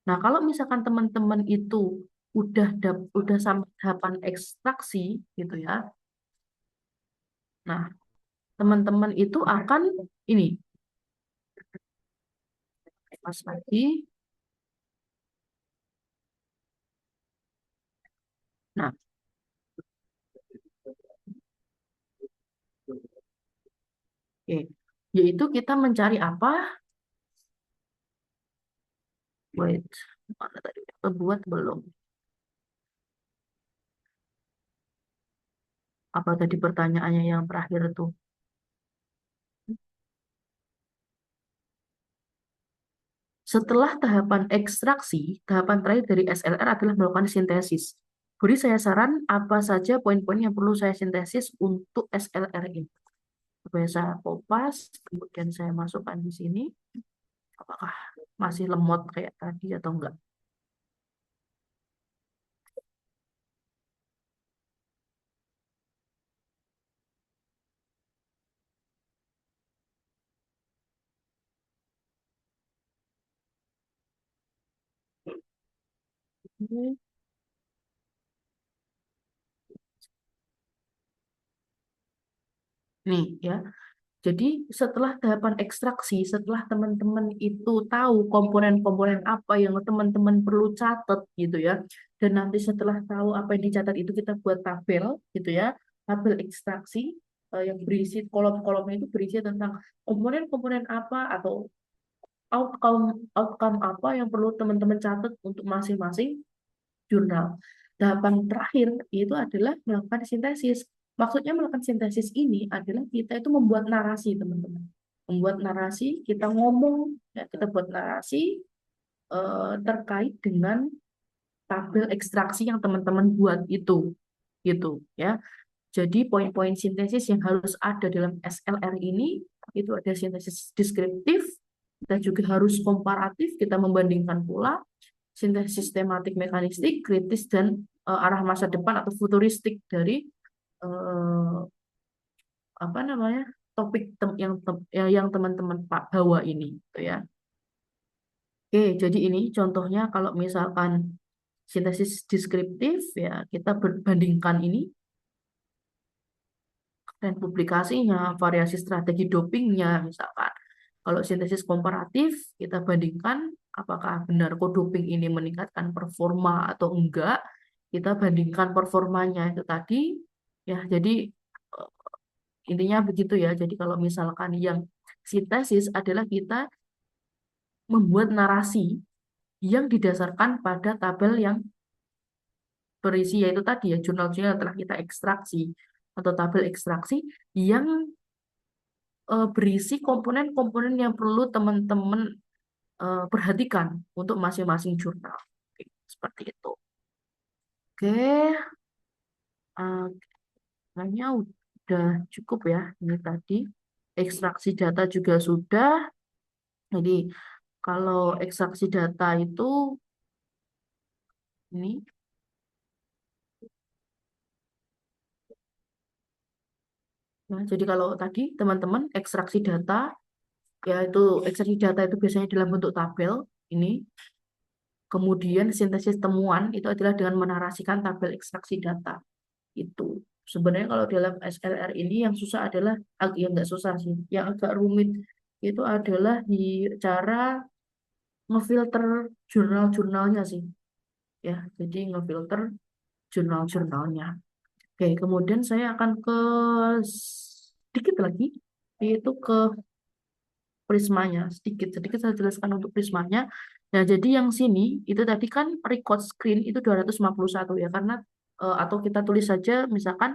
nah kalau misalkan teman-teman itu udah sampai tahapan ekstraksi gitu ya. Nah, teman-teman itu akan ini pas lagi. Nah, oke. Yaitu kita mencari apa? Wait, mana tadi? Buat belum? Apa tadi pertanyaannya yang terakhir itu? Setelah tahapan ekstraksi, tahapan terakhir dari SLR adalah melakukan sintesis. Beri saya saran apa saja poin-poin yang perlu saya sintesis untuk SLR ini. Supaya saya kopas, kemudian saya masukkan di sini. Apakah masih lemot kayak tadi atau enggak? Oke. Nih ya, jadi setelah tahapan ekstraksi, setelah teman-teman itu tahu komponen-komponen apa yang teman-teman perlu catat gitu ya, dan nanti setelah tahu apa yang dicatat itu kita buat tabel gitu ya, tabel ekstraksi yang berisi kolom-kolomnya itu berisi tentang komponen-komponen apa atau outcome outcome apa yang perlu teman-teman catat untuk masing-masing jurnal. Tahapan terakhir itu adalah melakukan sintesis. Maksudnya melakukan sintesis ini adalah kita itu membuat narasi, teman-teman. Membuat narasi, kita ngomong, ya, kita buat narasi terkait dengan tabel ekstraksi yang teman-teman buat itu, gitu ya. Jadi poin-poin sintesis yang harus ada dalam SLR ini itu ada sintesis deskriptif, kita juga harus komparatif, kita membandingkan pula sintesis tematik mekanistik, kritis dan arah masa depan atau futuristik dari eh, apa namanya topik yang teman-teman Pak bawa ini, gitu ya. Oke, jadi ini contohnya kalau misalkan sintesis deskriptif ya kita berbandingkan ini dan publikasinya, variasi strategi dopingnya misalkan. Kalau sintesis komparatif, kita bandingkan apakah benar kok doping ini meningkatkan performa atau enggak. Kita bandingkan performanya itu tadi. Ya, jadi eh, intinya begitu ya. Jadi kalau misalkan yang sintesis adalah kita membuat narasi yang didasarkan pada tabel yang berisi yaitu tadi ya jurnal-jurnal yang telah kita ekstraksi atau tabel ekstraksi yang berisi komponen-komponen yang perlu teman-teman perhatikan untuk masing-masing jurnal. Oke, seperti itu. Oke, eh, kayaknya udah cukup ya ini tadi. Ekstraksi data juga sudah. Jadi kalau ekstraksi data itu ini, ya, jadi kalau tadi teman-teman ekstraksi data, yaitu ekstraksi data itu biasanya dalam bentuk tabel ini. Kemudian sintesis temuan itu adalah dengan menarasikan tabel ekstraksi data. Itu sebenarnya kalau dalam SLR ini yang susah adalah yang nggak susah sih, yang agak rumit itu adalah di cara ngefilter jurnal-jurnalnya sih ya, jadi ngefilter jurnal-jurnalnya. Oke, kemudian saya akan ke sedikit lagi yaitu ke prismanya, sedikit sedikit saya jelaskan untuk prismanya. Nah, jadi yang sini itu tadi kan record screen itu 251 ya, karena atau kita tulis saja misalkan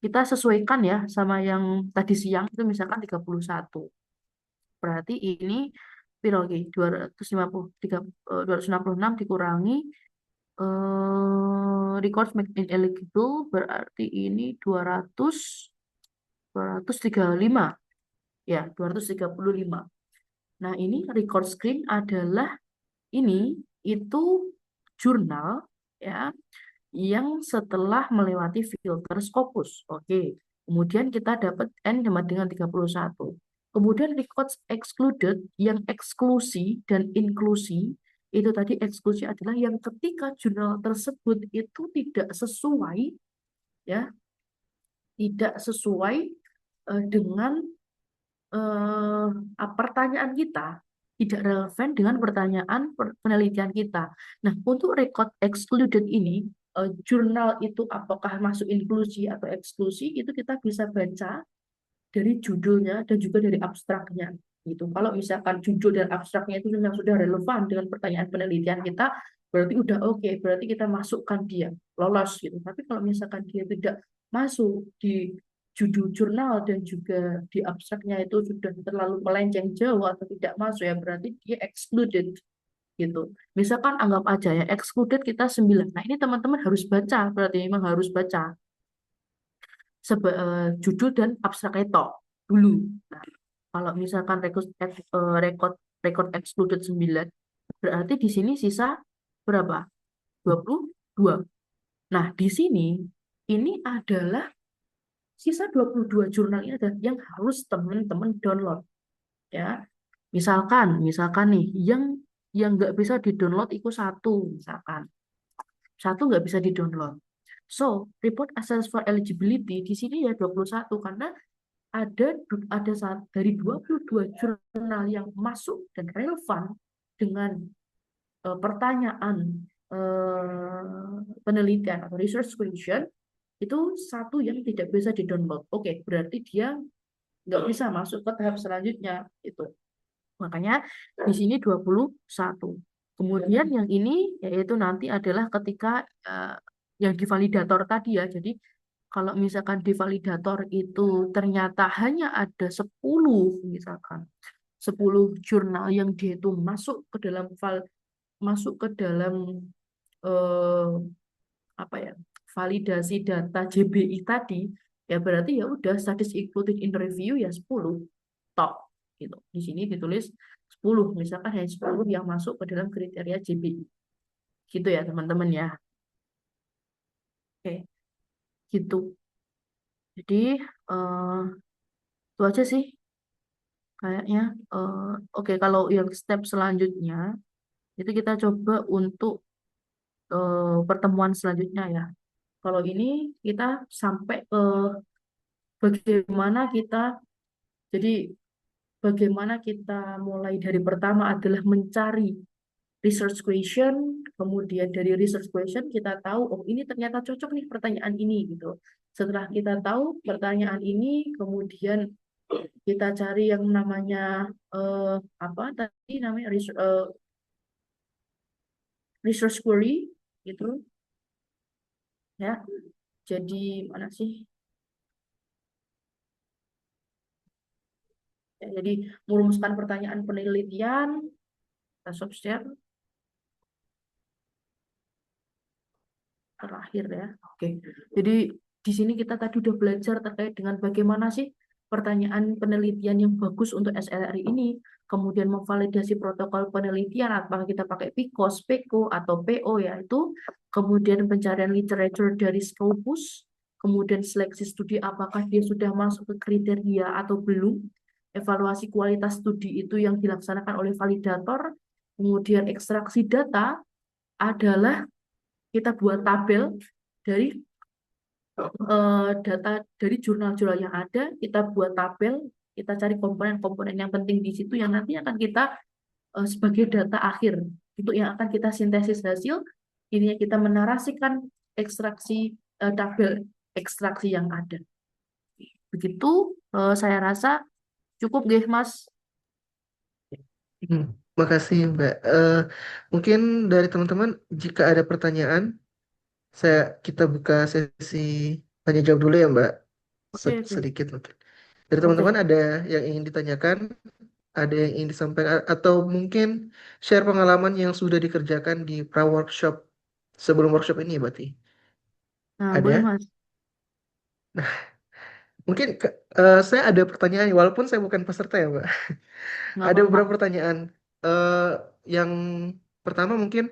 kita sesuaikan ya sama yang tadi siang itu misalkan 31. Berarti ini piro lagi? 253 266 dikurangi records make ineligible berarti ini 235 ya 235. Nah, ini record screen adalah ini itu jurnal ya yang setelah melewati filter Scopus. Oke. Kemudian kita dapat N sama dengan 31. Kemudian records excluded yang eksklusi dan inklusi itu tadi eksklusi adalah yang ketika jurnal tersebut itu tidak sesuai ya, tidak sesuai dengan pertanyaan kita, tidak relevan dengan pertanyaan penelitian kita. Nah, untuk record excluded ini, jurnal itu apakah masuk inklusi atau eksklusi, itu kita bisa baca dari judulnya dan juga dari abstraknya. gitu. Kalau misalkan judul dan abstraknya itu memang sudah relevan dengan pertanyaan penelitian kita, berarti udah oke, berarti kita masukkan dia, lolos gitu. Tapi kalau misalkan dia tidak masuk di judul jurnal dan juga di abstraknya itu sudah terlalu melenceng jauh atau tidak masuk ya berarti dia excluded gitu. Misalkan anggap aja ya excluded kita 9. Nah, ini teman-teman harus baca, berarti memang harus baca judul dan abstraknya tok dulu. Nah, kalau misalkan record excluded 9, berarti di sini sisa berapa? 22. Nah, di sini ini adalah sisa 22 jurnal ini adalah yang harus teman-teman download ya. Misalkan nih yang nggak bisa di-download itu satu misalkan. Satu nggak bisa di-download. So, report assessment for eligibility di sini ya 21 karena ada dari 22 jurnal yang masuk dan relevan dengan pertanyaan penelitian atau research question itu satu yang tidak bisa di-download. Oke, berarti dia nggak bisa masuk ke tahap selanjutnya itu. Makanya di sini 21. Kemudian yang ini yaitu nanti adalah ketika yang di validator tadi ya. Jadi kalau misalkan di validator itu ternyata hanya ada 10 misalkan 10 jurnal yang dia itu masuk ke dalam eh, apa ya validasi data JBI tadi ya berarti ya udah status included in review ya 10 top gitu. Di sini ditulis 10 misalkan hanya 10 yang masuk ke dalam kriteria JBI. Gitu ya teman-teman ya. Oke, gitu. Jadi eh, itu aja sih kayaknya. Eh, oke, kalau yang step selanjutnya itu kita coba untuk pertemuan selanjutnya ya. Kalau ini kita sampai ke bagaimana kita jadi bagaimana kita mulai dari pertama adalah mencari research question, kemudian dari research question kita tahu, oh ini ternyata cocok nih pertanyaan ini gitu. Setelah kita tahu pertanyaan ini, kemudian kita cari yang namanya apa tadi namanya research query gitu ya. Jadi mana sih? Ya, jadi merumuskan pertanyaan penelitian, kita stop share terakhir ya. Oke. Jadi di sini kita tadi udah belajar terkait dengan bagaimana sih pertanyaan penelitian yang bagus untuk SLRI ini, kemudian memvalidasi protokol penelitian apakah kita pakai PICOS, PECO atau PO ya itu, kemudian pencarian literature dari Scopus, kemudian seleksi studi apakah dia sudah masuk ke kriteria atau belum, evaluasi kualitas studi itu yang dilaksanakan oleh validator, kemudian ekstraksi data adalah kita buat tabel dari data dari jurnal-jurnal yang ada, kita buat tabel, kita cari komponen-komponen yang penting di situ yang nanti akan kita sebagai data akhir untuk yang akan kita sintesis hasil, ini kita menarasikan ekstraksi tabel ekstraksi yang ada. Begitu saya rasa cukup deh Mas. Hmm, makasih Mbak. Mungkin dari teman-teman jika ada pertanyaan, kita buka sesi tanya jawab dulu ya Mbak. Oke, oke. Sedikit mungkin. Dari teman-teman Oke. ada yang ingin ditanyakan, ada yang ingin disampaikan, atau mungkin share pengalaman yang sudah dikerjakan di pra-workshop sebelum workshop ini berarti. Nah, boleh Ada? Mas. Mungkin saya ada pertanyaan, walaupun saya bukan peserta ya Mbak. Nggak Ada apa-apa. beberapa pertanyaan. Eh, yang pertama mungkin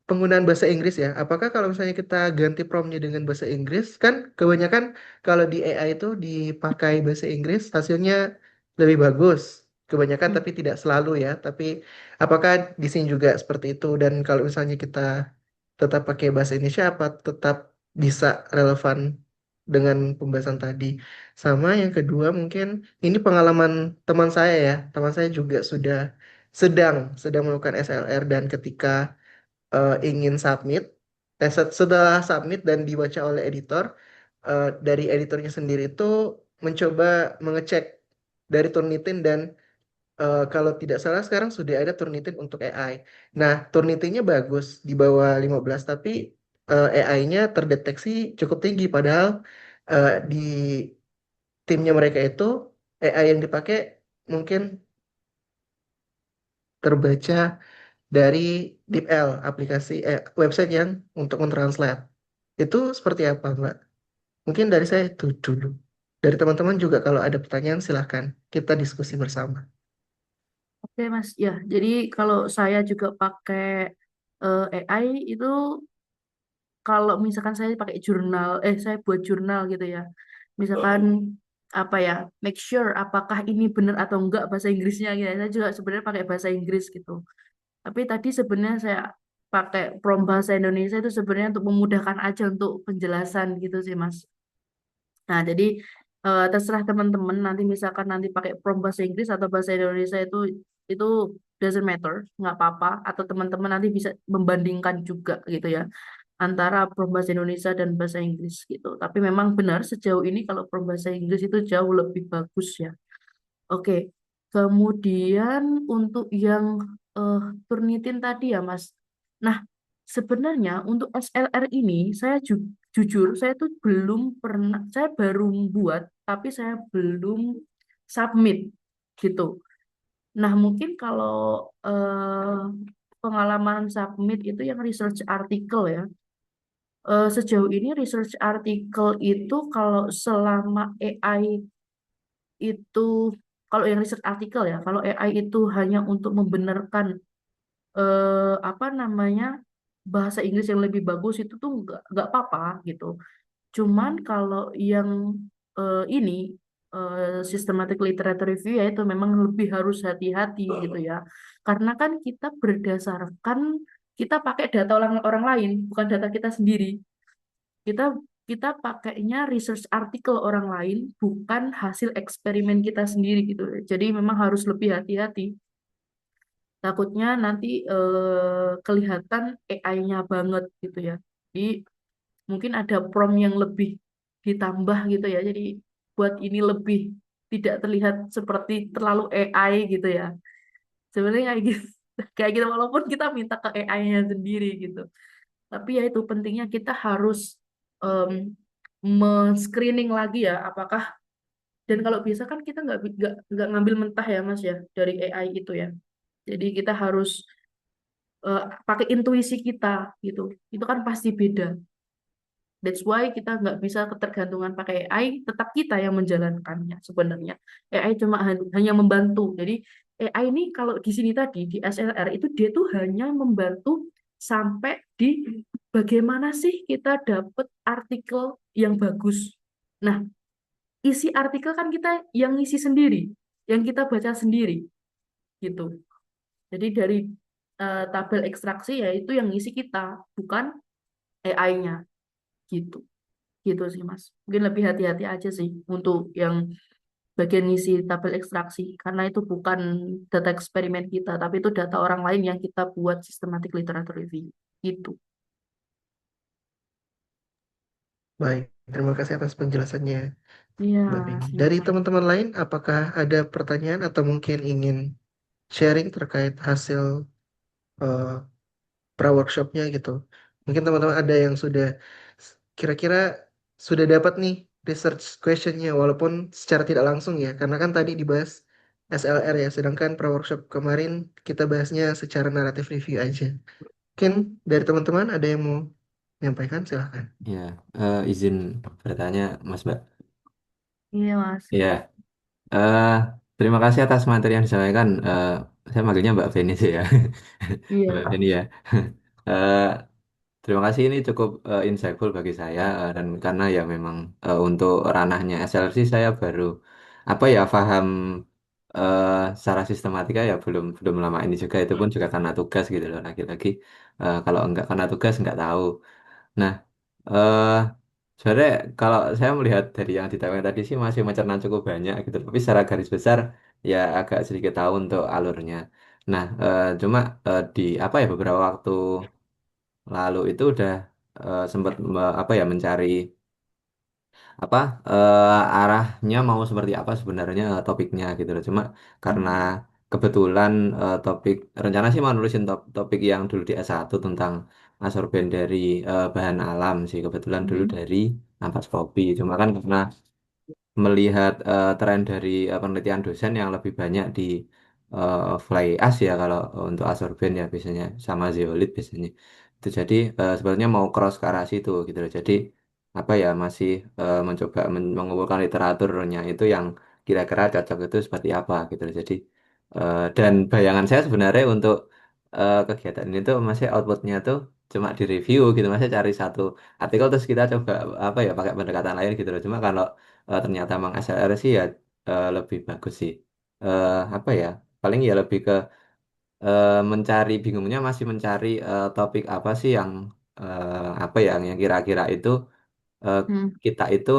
penggunaan bahasa Inggris ya. Apakah kalau misalnya kita ganti promptnya dengan bahasa Inggris, kan kebanyakan kalau di AI itu dipakai bahasa Inggris hasilnya lebih bagus. Kebanyakan Hmm. tapi tidak selalu ya. Tapi apakah di sini juga seperti itu? Dan kalau misalnya kita tetap pakai bahasa Indonesia, apa tetap bisa relevan dengan pembahasan tadi? Sama yang kedua mungkin ini pengalaman teman saya ya. Teman saya juga sudah sedang melakukan SLR dan ketika ingin submit, setelah submit dan dibaca oleh editor, dari editornya sendiri itu mencoba mengecek dari Turnitin dan kalau tidak salah sekarang sudah ada Turnitin untuk AI. Nah, Turnitinnya bagus di bawah 15, tapi AI-nya terdeteksi cukup tinggi. Padahal di timnya mereka itu AI yang dipakai mungkin terbaca dari DeepL, aplikasi website yang untuk mentranslate. Itu seperti apa, Mbak? Mungkin dari saya itu dulu. Dari teman-teman juga kalau ada pertanyaan silahkan kita diskusi bersama. Oke Mas, ya jadi kalau saya juga pakai AI itu kalau misalkan saya pakai jurnal, saya buat jurnal gitu ya. Misalkan apa ya, make sure apakah ini benar atau enggak bahasa Inggrisnya gitu. Saya juga sebenarnya pakai bahasa Inggris gitu. Tapi tadi sebenarnya saya pakai prompt bahasa Indonesia itu sebenarnya untuk memudahkan aja untuk penjelasan gitu sih Mas. Nah, jadi terserah teman-teman nanti misalkan nanti pakai prompt bahasa Inggris atau bahasa Indonesia itu doesn't matter, nggak apa-apa. Atau teman-teman nanti bisa membandingkan juga gitu ya antara prompt bahasa Indonesia dan bahasa Inggris gitu. Tapi memang benar sejauh ini kalau prompt bahasa Inggris itu jauh lebih bagus ya. Oke, kemudian untuk yang eh, Turnitin tadi ya, Mas. Nah, sebenarnya untuk SLR ini jujur saya tuh belum pernah, saya baru buat, tapi saya belum submit gitu. Nah, mungkin kalau pengalaman submit itu yang research article ya. Sejauh ini research article itu kalau selama AI itu kalau yang research artikel ya, kalau AI itu hanya untuk membenarkan apa namanya bahasa Inggris yang lebih bagus itu tuh nggak apa-apa gitu. Cuman kalau yang ini systematic literature review ya itu memang lebih harus hati-hati gitu ya, karena kan kita berdasarkan kita pakai data orang orang lain, bukan data kita sendiri. Kita kita pakainya research artikel orang lain, bukan hasil eksperimen kita sendiri gitu. Jadi memang harus lebih hati-hati. Takutnya nanti kelihatan AI-nya banget gitu ya. Jadi mungkin ada prompt yang lebih ditambah gitu ya. Jadi buat ini lebih tidak terlihat seperti terlalu AI gitu ya. Sebenarnya kayak gitu. Kayak gitu walaupun kita minta ke AI-nya sendiri gitu. Tapi ya itu pentingnya kita harus em, men-screening lagi ya apakah, dan kalau bisa kan kita nggak ngambil mentah ya Mas ya dari AI itu ya. Jadi kita harus pakai intuisi kita gitu. Itu kan pasti beda. That's why kita nggak bisa ketergantungan pakai AI, tetap kita yang menjalankannya sebenarnya. AI cuma hanya membantu. Jadi AI ini kalau di sini tadi di SLR itu dia tuh hanya membantu sampai di bagaimana sih kita dapat artikel yang bagus. Nah, isi artikel kan kita yang ngisi sendiri, yang kita baca sendiri gitu. Jadi dari tabel ekstraksi ya itu yang ngisi kita, bukan AI-nya gitu. Gitu sih Mas. Mungkin lebih hati-hati aja sih untuk yang bagian ngisi tabel ekstraksi karena itu bukan data eksperimen kita, tapi itu data orang lain yang kita buat systematic literature review. Gitu. Baik, terima kasih atas penjelasannya, Iya, Mbak Beni. Dari silakan. teman-teman lain, apakah ada pertanyaan atau mungkin ingin sharing terkait hasil eh, pra-workshopnya gitu? Mungkin teman-teman ada yang sudah kira-kira sudah dapat nih research questionnya, walaupun secara tidak langsung ya, karena kan tadi dibahas SLR ya, sedangkan pra-workshop kemarin kita bahasnya secara naratif review aja. Mungkin dari teman-teman ada yang mau menyampaikan, silahkan. Ya, izin bertanya, Mas Mbak. Iya, Mas. Ya, eh, terima kasih atas materi yang disampaikan. Saya manggilnya Mbak Feni sih ya, Mbak Iya. Feni ya. Eh, Terima kasih ini cukup insightful bagi saya dan karena ya memang untuk ranahnya SLC saya baru apa ya paham eh, secara sistematika ya belum belum lama ini juga itu pun juga karena tugas gitu loh lagi-lagi kalau enggak karena tugas enggak tahu. Nah, eh sebenarnya kalau saya melihat dari yang ditawarkan tadi sih masih mencerna cukup banyak gitu, tapi secara garis besar ya agak sedikit tahu untuk alurnya. Nah, cuma di apa ya beberapa waktu lalu itu udah sempat apa ya mencari apa arahnya mau seperti apa sebenarnya topiknya gitu loh. Cuma karena kebetulan topik rencana sih mau nulisin topik yang dulu di S1 tentang absorben dari bahan alam sih. Kebetulan dulu Mhm. dari ampas kopi. Cuma kan karena melihat tren dari penelitian dosen yang lebih banyak di fly ash ya kalau untuk absorben ya biasanya sama zeolit biasanya. Itu jadi sebenarnya mau cross ke arah situ gitu loh. Jadi apa ya masih mencoba mengumpulkan literaturnya itu yang kira-kira cocok itu seperti apa gitu loh. Jadi dan bayangan saya sebenarnya untuk kegiatan ini tuh masih outputnya tuh cuma di review gitu, masih cari satu artikel terus kita coba apa ya pakai pendekatan lain gitu loh. Cuma kalau ternyata emang SLR sih ya lebih bagus sih. Apa ya? Paling ya lebih ke mencari bingungnya masih mencari topik apa sih yang apa ya yang kira-kira itu eh, Hmm. kita itu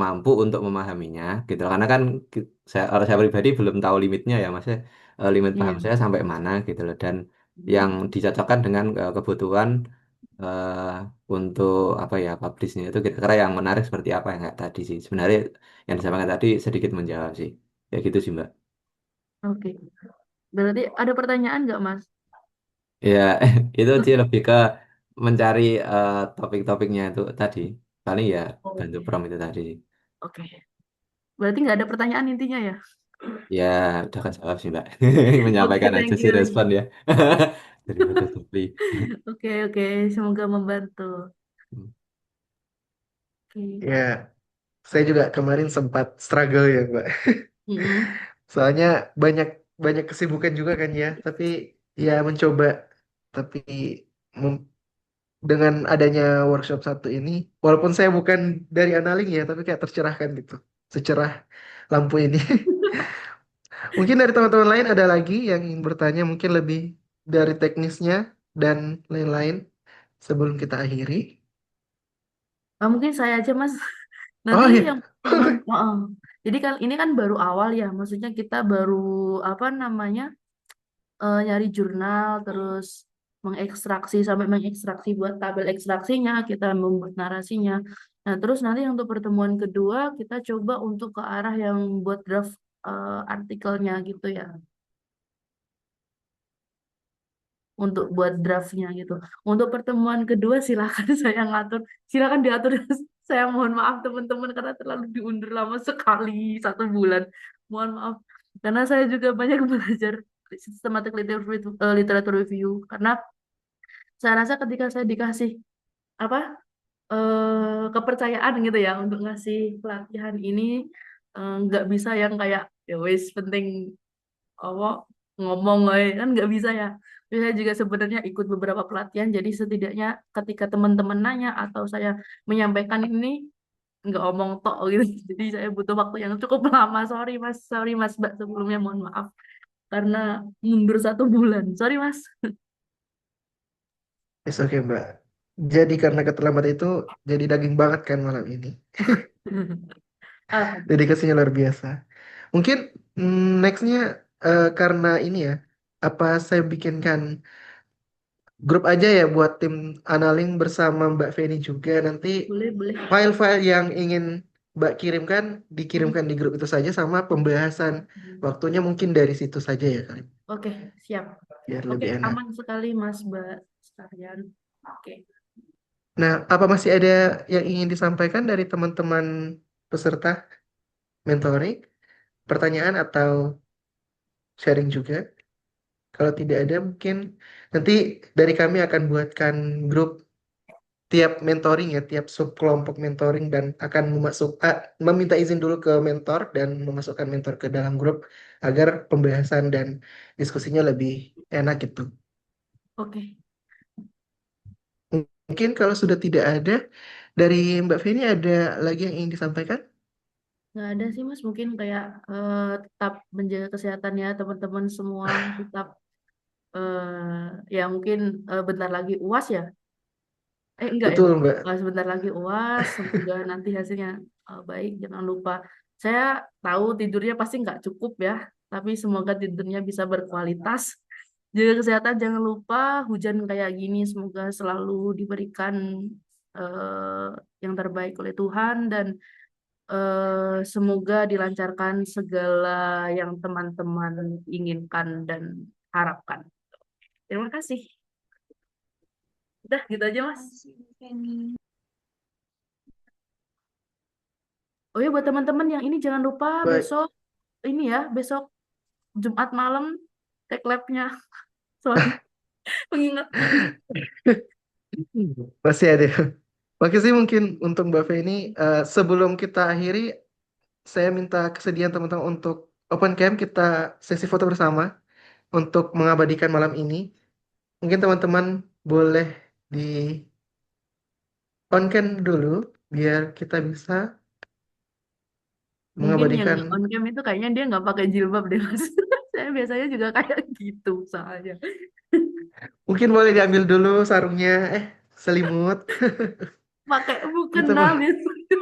mampu untuk memahaminya gitu. Karena kan saya kalau saya pribadi belum tahu limitnya ya, maksudnya limit paham Iya. saya sampai mana gitu loh dan yang dicocokkan dengan kebutuhan eh, untuk apa ya publishnya itu kira-kira yang menarik seperti apa yang kayak tadi sih. Sebenarnya yang disampaikan tadi sedikit menjawab sih. Ya gitu sih Mbak. Oke. Berarti ada pertanyaan nggak, Mas? Ya itu sih lebih ke mencari topik-topiknya itu tadi. Paling ya bantu Oke. prom itu tadi. Oke. Berarti nggak ada pertanyaan intinya ya? Ya, udah kan jawab sih, Mbak. Oke, Menyampaikan aja thank sih you. respon ya. Daripada supply. Oke, oke. Semoga membantu. Oke. Ya, saya juga kemarin sempat struggle ya, Mbak. Mm-mm. Soalnya banyak banyak kesibukan juga kan ya, tapi ya mencoba. Tapi mem- dengan adanya workshop satu ini, walaupun saya bukan dari analing ya, tapi kayak tercerahkan gitu, secerah lampu ini. Mungkin dari teman-teman lain ada lagi yang ingin bertanya, mungkin lebih dari teknisnya dan lain-lain sebelum kita akhiri. Mungkin saya aja, Mas. Nanti Oh ya, yang pertemuan, jadi kan ini kan baru awal ya, maksudnya kita baru apa namanya nyari jurnal, terus mengekstraksi sampai mengekstraksi buat tabel ekstraksinya, kita membuat narasinya. Nah, terus nanti untuk pertemuan kedua kita coba untuk ke arah yang buat draft artikelnya gitu ya, untuk buat draftnya gitu. Untuk pertemuan kedua silakan saya ngatur, silakan diatur. Saya mohon maaf teman-teman karena terlalu diundur lama sekali 1 bulan. Mohon maaf karena saya juga banyak belajar sistematik literatur review karena saya rasa ketika saya dikasih apa kepercayaan gitu ya untuk ngasih pelatihan ini nggak bisa yang kayak ya wis penting apa ngomong kan nggak bisa ya. Jadi saya juga sebenarnya ikut beberapa pelatihan jadi setidaknya ketika teman-teman nanya atau saya menyampaikan ini nggak omong tok gitu. Jadi saya butuh waktu yang cukup lama. Sorry mas Mbak sebelumnya mohon maaf karena mundur 1 bulan. Sorry mas. it's okay Mbak. Jadi karena keterlambatan itu jadi daging banget kan malam ini. Dedikasinya luar biasa. Mungkin nextnya karena ini ya, apa saya bikinkan grup aja ya buat tim analing bersama Mbak Feni juga nanti Boleh boleh. file-file yang ingin Mbak kirimkan Hmm. dikirimkan di grup itu saja sama pembahasan waktunya mungkin dari situ saja ya kali Oke, siap. biar Oke, lebih enak. aman sekali Mas Mbak sekalian. Oke. Nah, apa masih ada yang ingin disampaikan dari teman-teman peserta mentoring, pertanyaan atau sharing juga? Kalau tidak ada mungkin nanti dari kami akan buatkan grup tiap mentoring ya, tiap sub kelompok mentoring dan akan meminta izin dulu ke mentor dan memasukkan mentor ke dalam grup agar pembahasan dan diskusinya lebih enak gitu. Oke. Mungkin kalau sudah tidak ada dari Mbak Feni ada lagi yang ingin disampaikan? Nggak ada sih Mas, mungkin kayak tetap menjaga kesehatan ya teman-teman semua, tetap ya mungkin bentar lagi UAS ya. Enggak ya. Betul Mbak. Sebentar lagi UAS, semoga nanti hasilnya baik. Jangan lupa. Saya tahu tidurnya pasti nggak cukup ya, tapi semoga tidurnya bisa berkualitas. Jaga kesehatan, jangan lupa hujan kayak gini semoga selalu diberikan yang terbaik oleh Tuhan dan Semoga dilancarkan segala yang teman-teman inginkan dan harapkan. Terima kasih. Udah gitu aja, Mas. Oh ya, buat teman-teman yang ini jangan lupa Baik, besok ini ya, besok Jumat malam take labnya. Sorry, mengingatkan. masih ada. Oke sih mungkin untuk Mbak Feni, sebelum kita akhiri, saya minta kesediaan teman-teman untuk open cam kita sesi foto bersama untuk mengabadikan malam ini. Mungkin teman-teman boleh di on cam dulu biar kita bisa Mungkin yang mengabadikan. nggak on cam itu kayaknya dia nggak pakai jilbab deh, Mas. Saya biasanya juga kayak gitu soalnya. Mungkin boleh diambil dulu sarungnya, selimut. Pakai Kita mukena biasanya.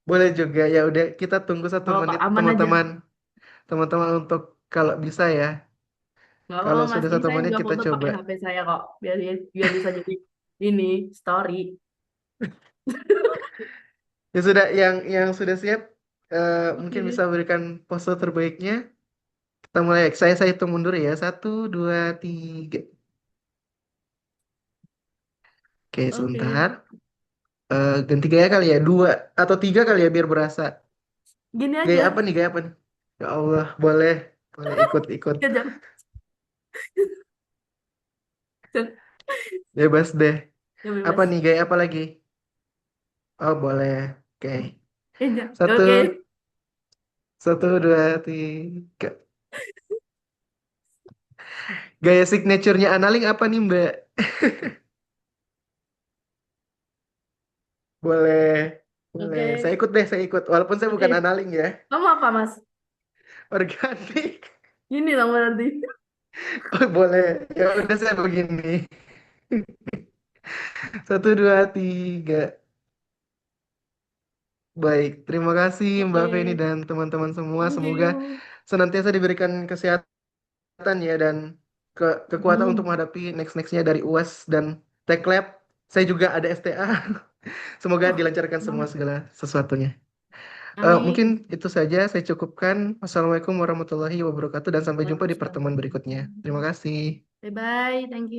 boleh juga ya udah kita tunggu satu Nggak apa-apa, menit aman aja. teman-teman, teman-teman untuk kalau bisa ya. Nggak apa-apa, Kalau Mas. sudah Ini satu saya menit juga kita foto coba. pakai HP saya kok. Biar biar bisa jadi ini story. Ya sudah, yang sudah siap, mungkin bisa Oke. berikan pose terbaiknya. Kita mulai. Saya hitung mundur ya. Satu, dua, tiga. Oke, Oke. sebentar. Ganti gaya kali ya. Dua atau tiga kali ya biar berasa. Gini Gaya aja. apa nih? Gaya apa nih? Ya Allah, boleh. Boleh ikut-ikut. Ya, jangan. Jangan. Bebas deh. Ya Apa bebas. nih? Gaya apa lagi? Oh, boleh. Oke. Ya, jangan. Satu, Oke. satu, dua, tiga. Gaya signaturenya Analing apa nih, Mbak? Boleh. Boleh. Saya Oke. ikut deh, saya ikut. Walaupun saya bukan Oke. Analing ya. Kamu apa, Mas? Organik. Gini dong berarti. Oh, boleh. Ya udah saya begini. Satu, dua, tiga. Baik, terima kasih Mbak Feni Oke. dan teman-teman semua. Thank Semoga you. senantiasa diberikan kesehatan ya dan kekuatan untuk Hmm. menghadapi next-nextnya dari UAS dan Tech Lab. Saya juga ada STA. Semoga Wah, dilancarkan semua semangat. segala sesuatunya. Mungkin Amin. itu saja saya cukupkan. Wassalamualaikum warahmatullahi wabarakatuh dan sampai jumpa di pertemuan berikutnya. Terima kasih. Bye bye. Thank you.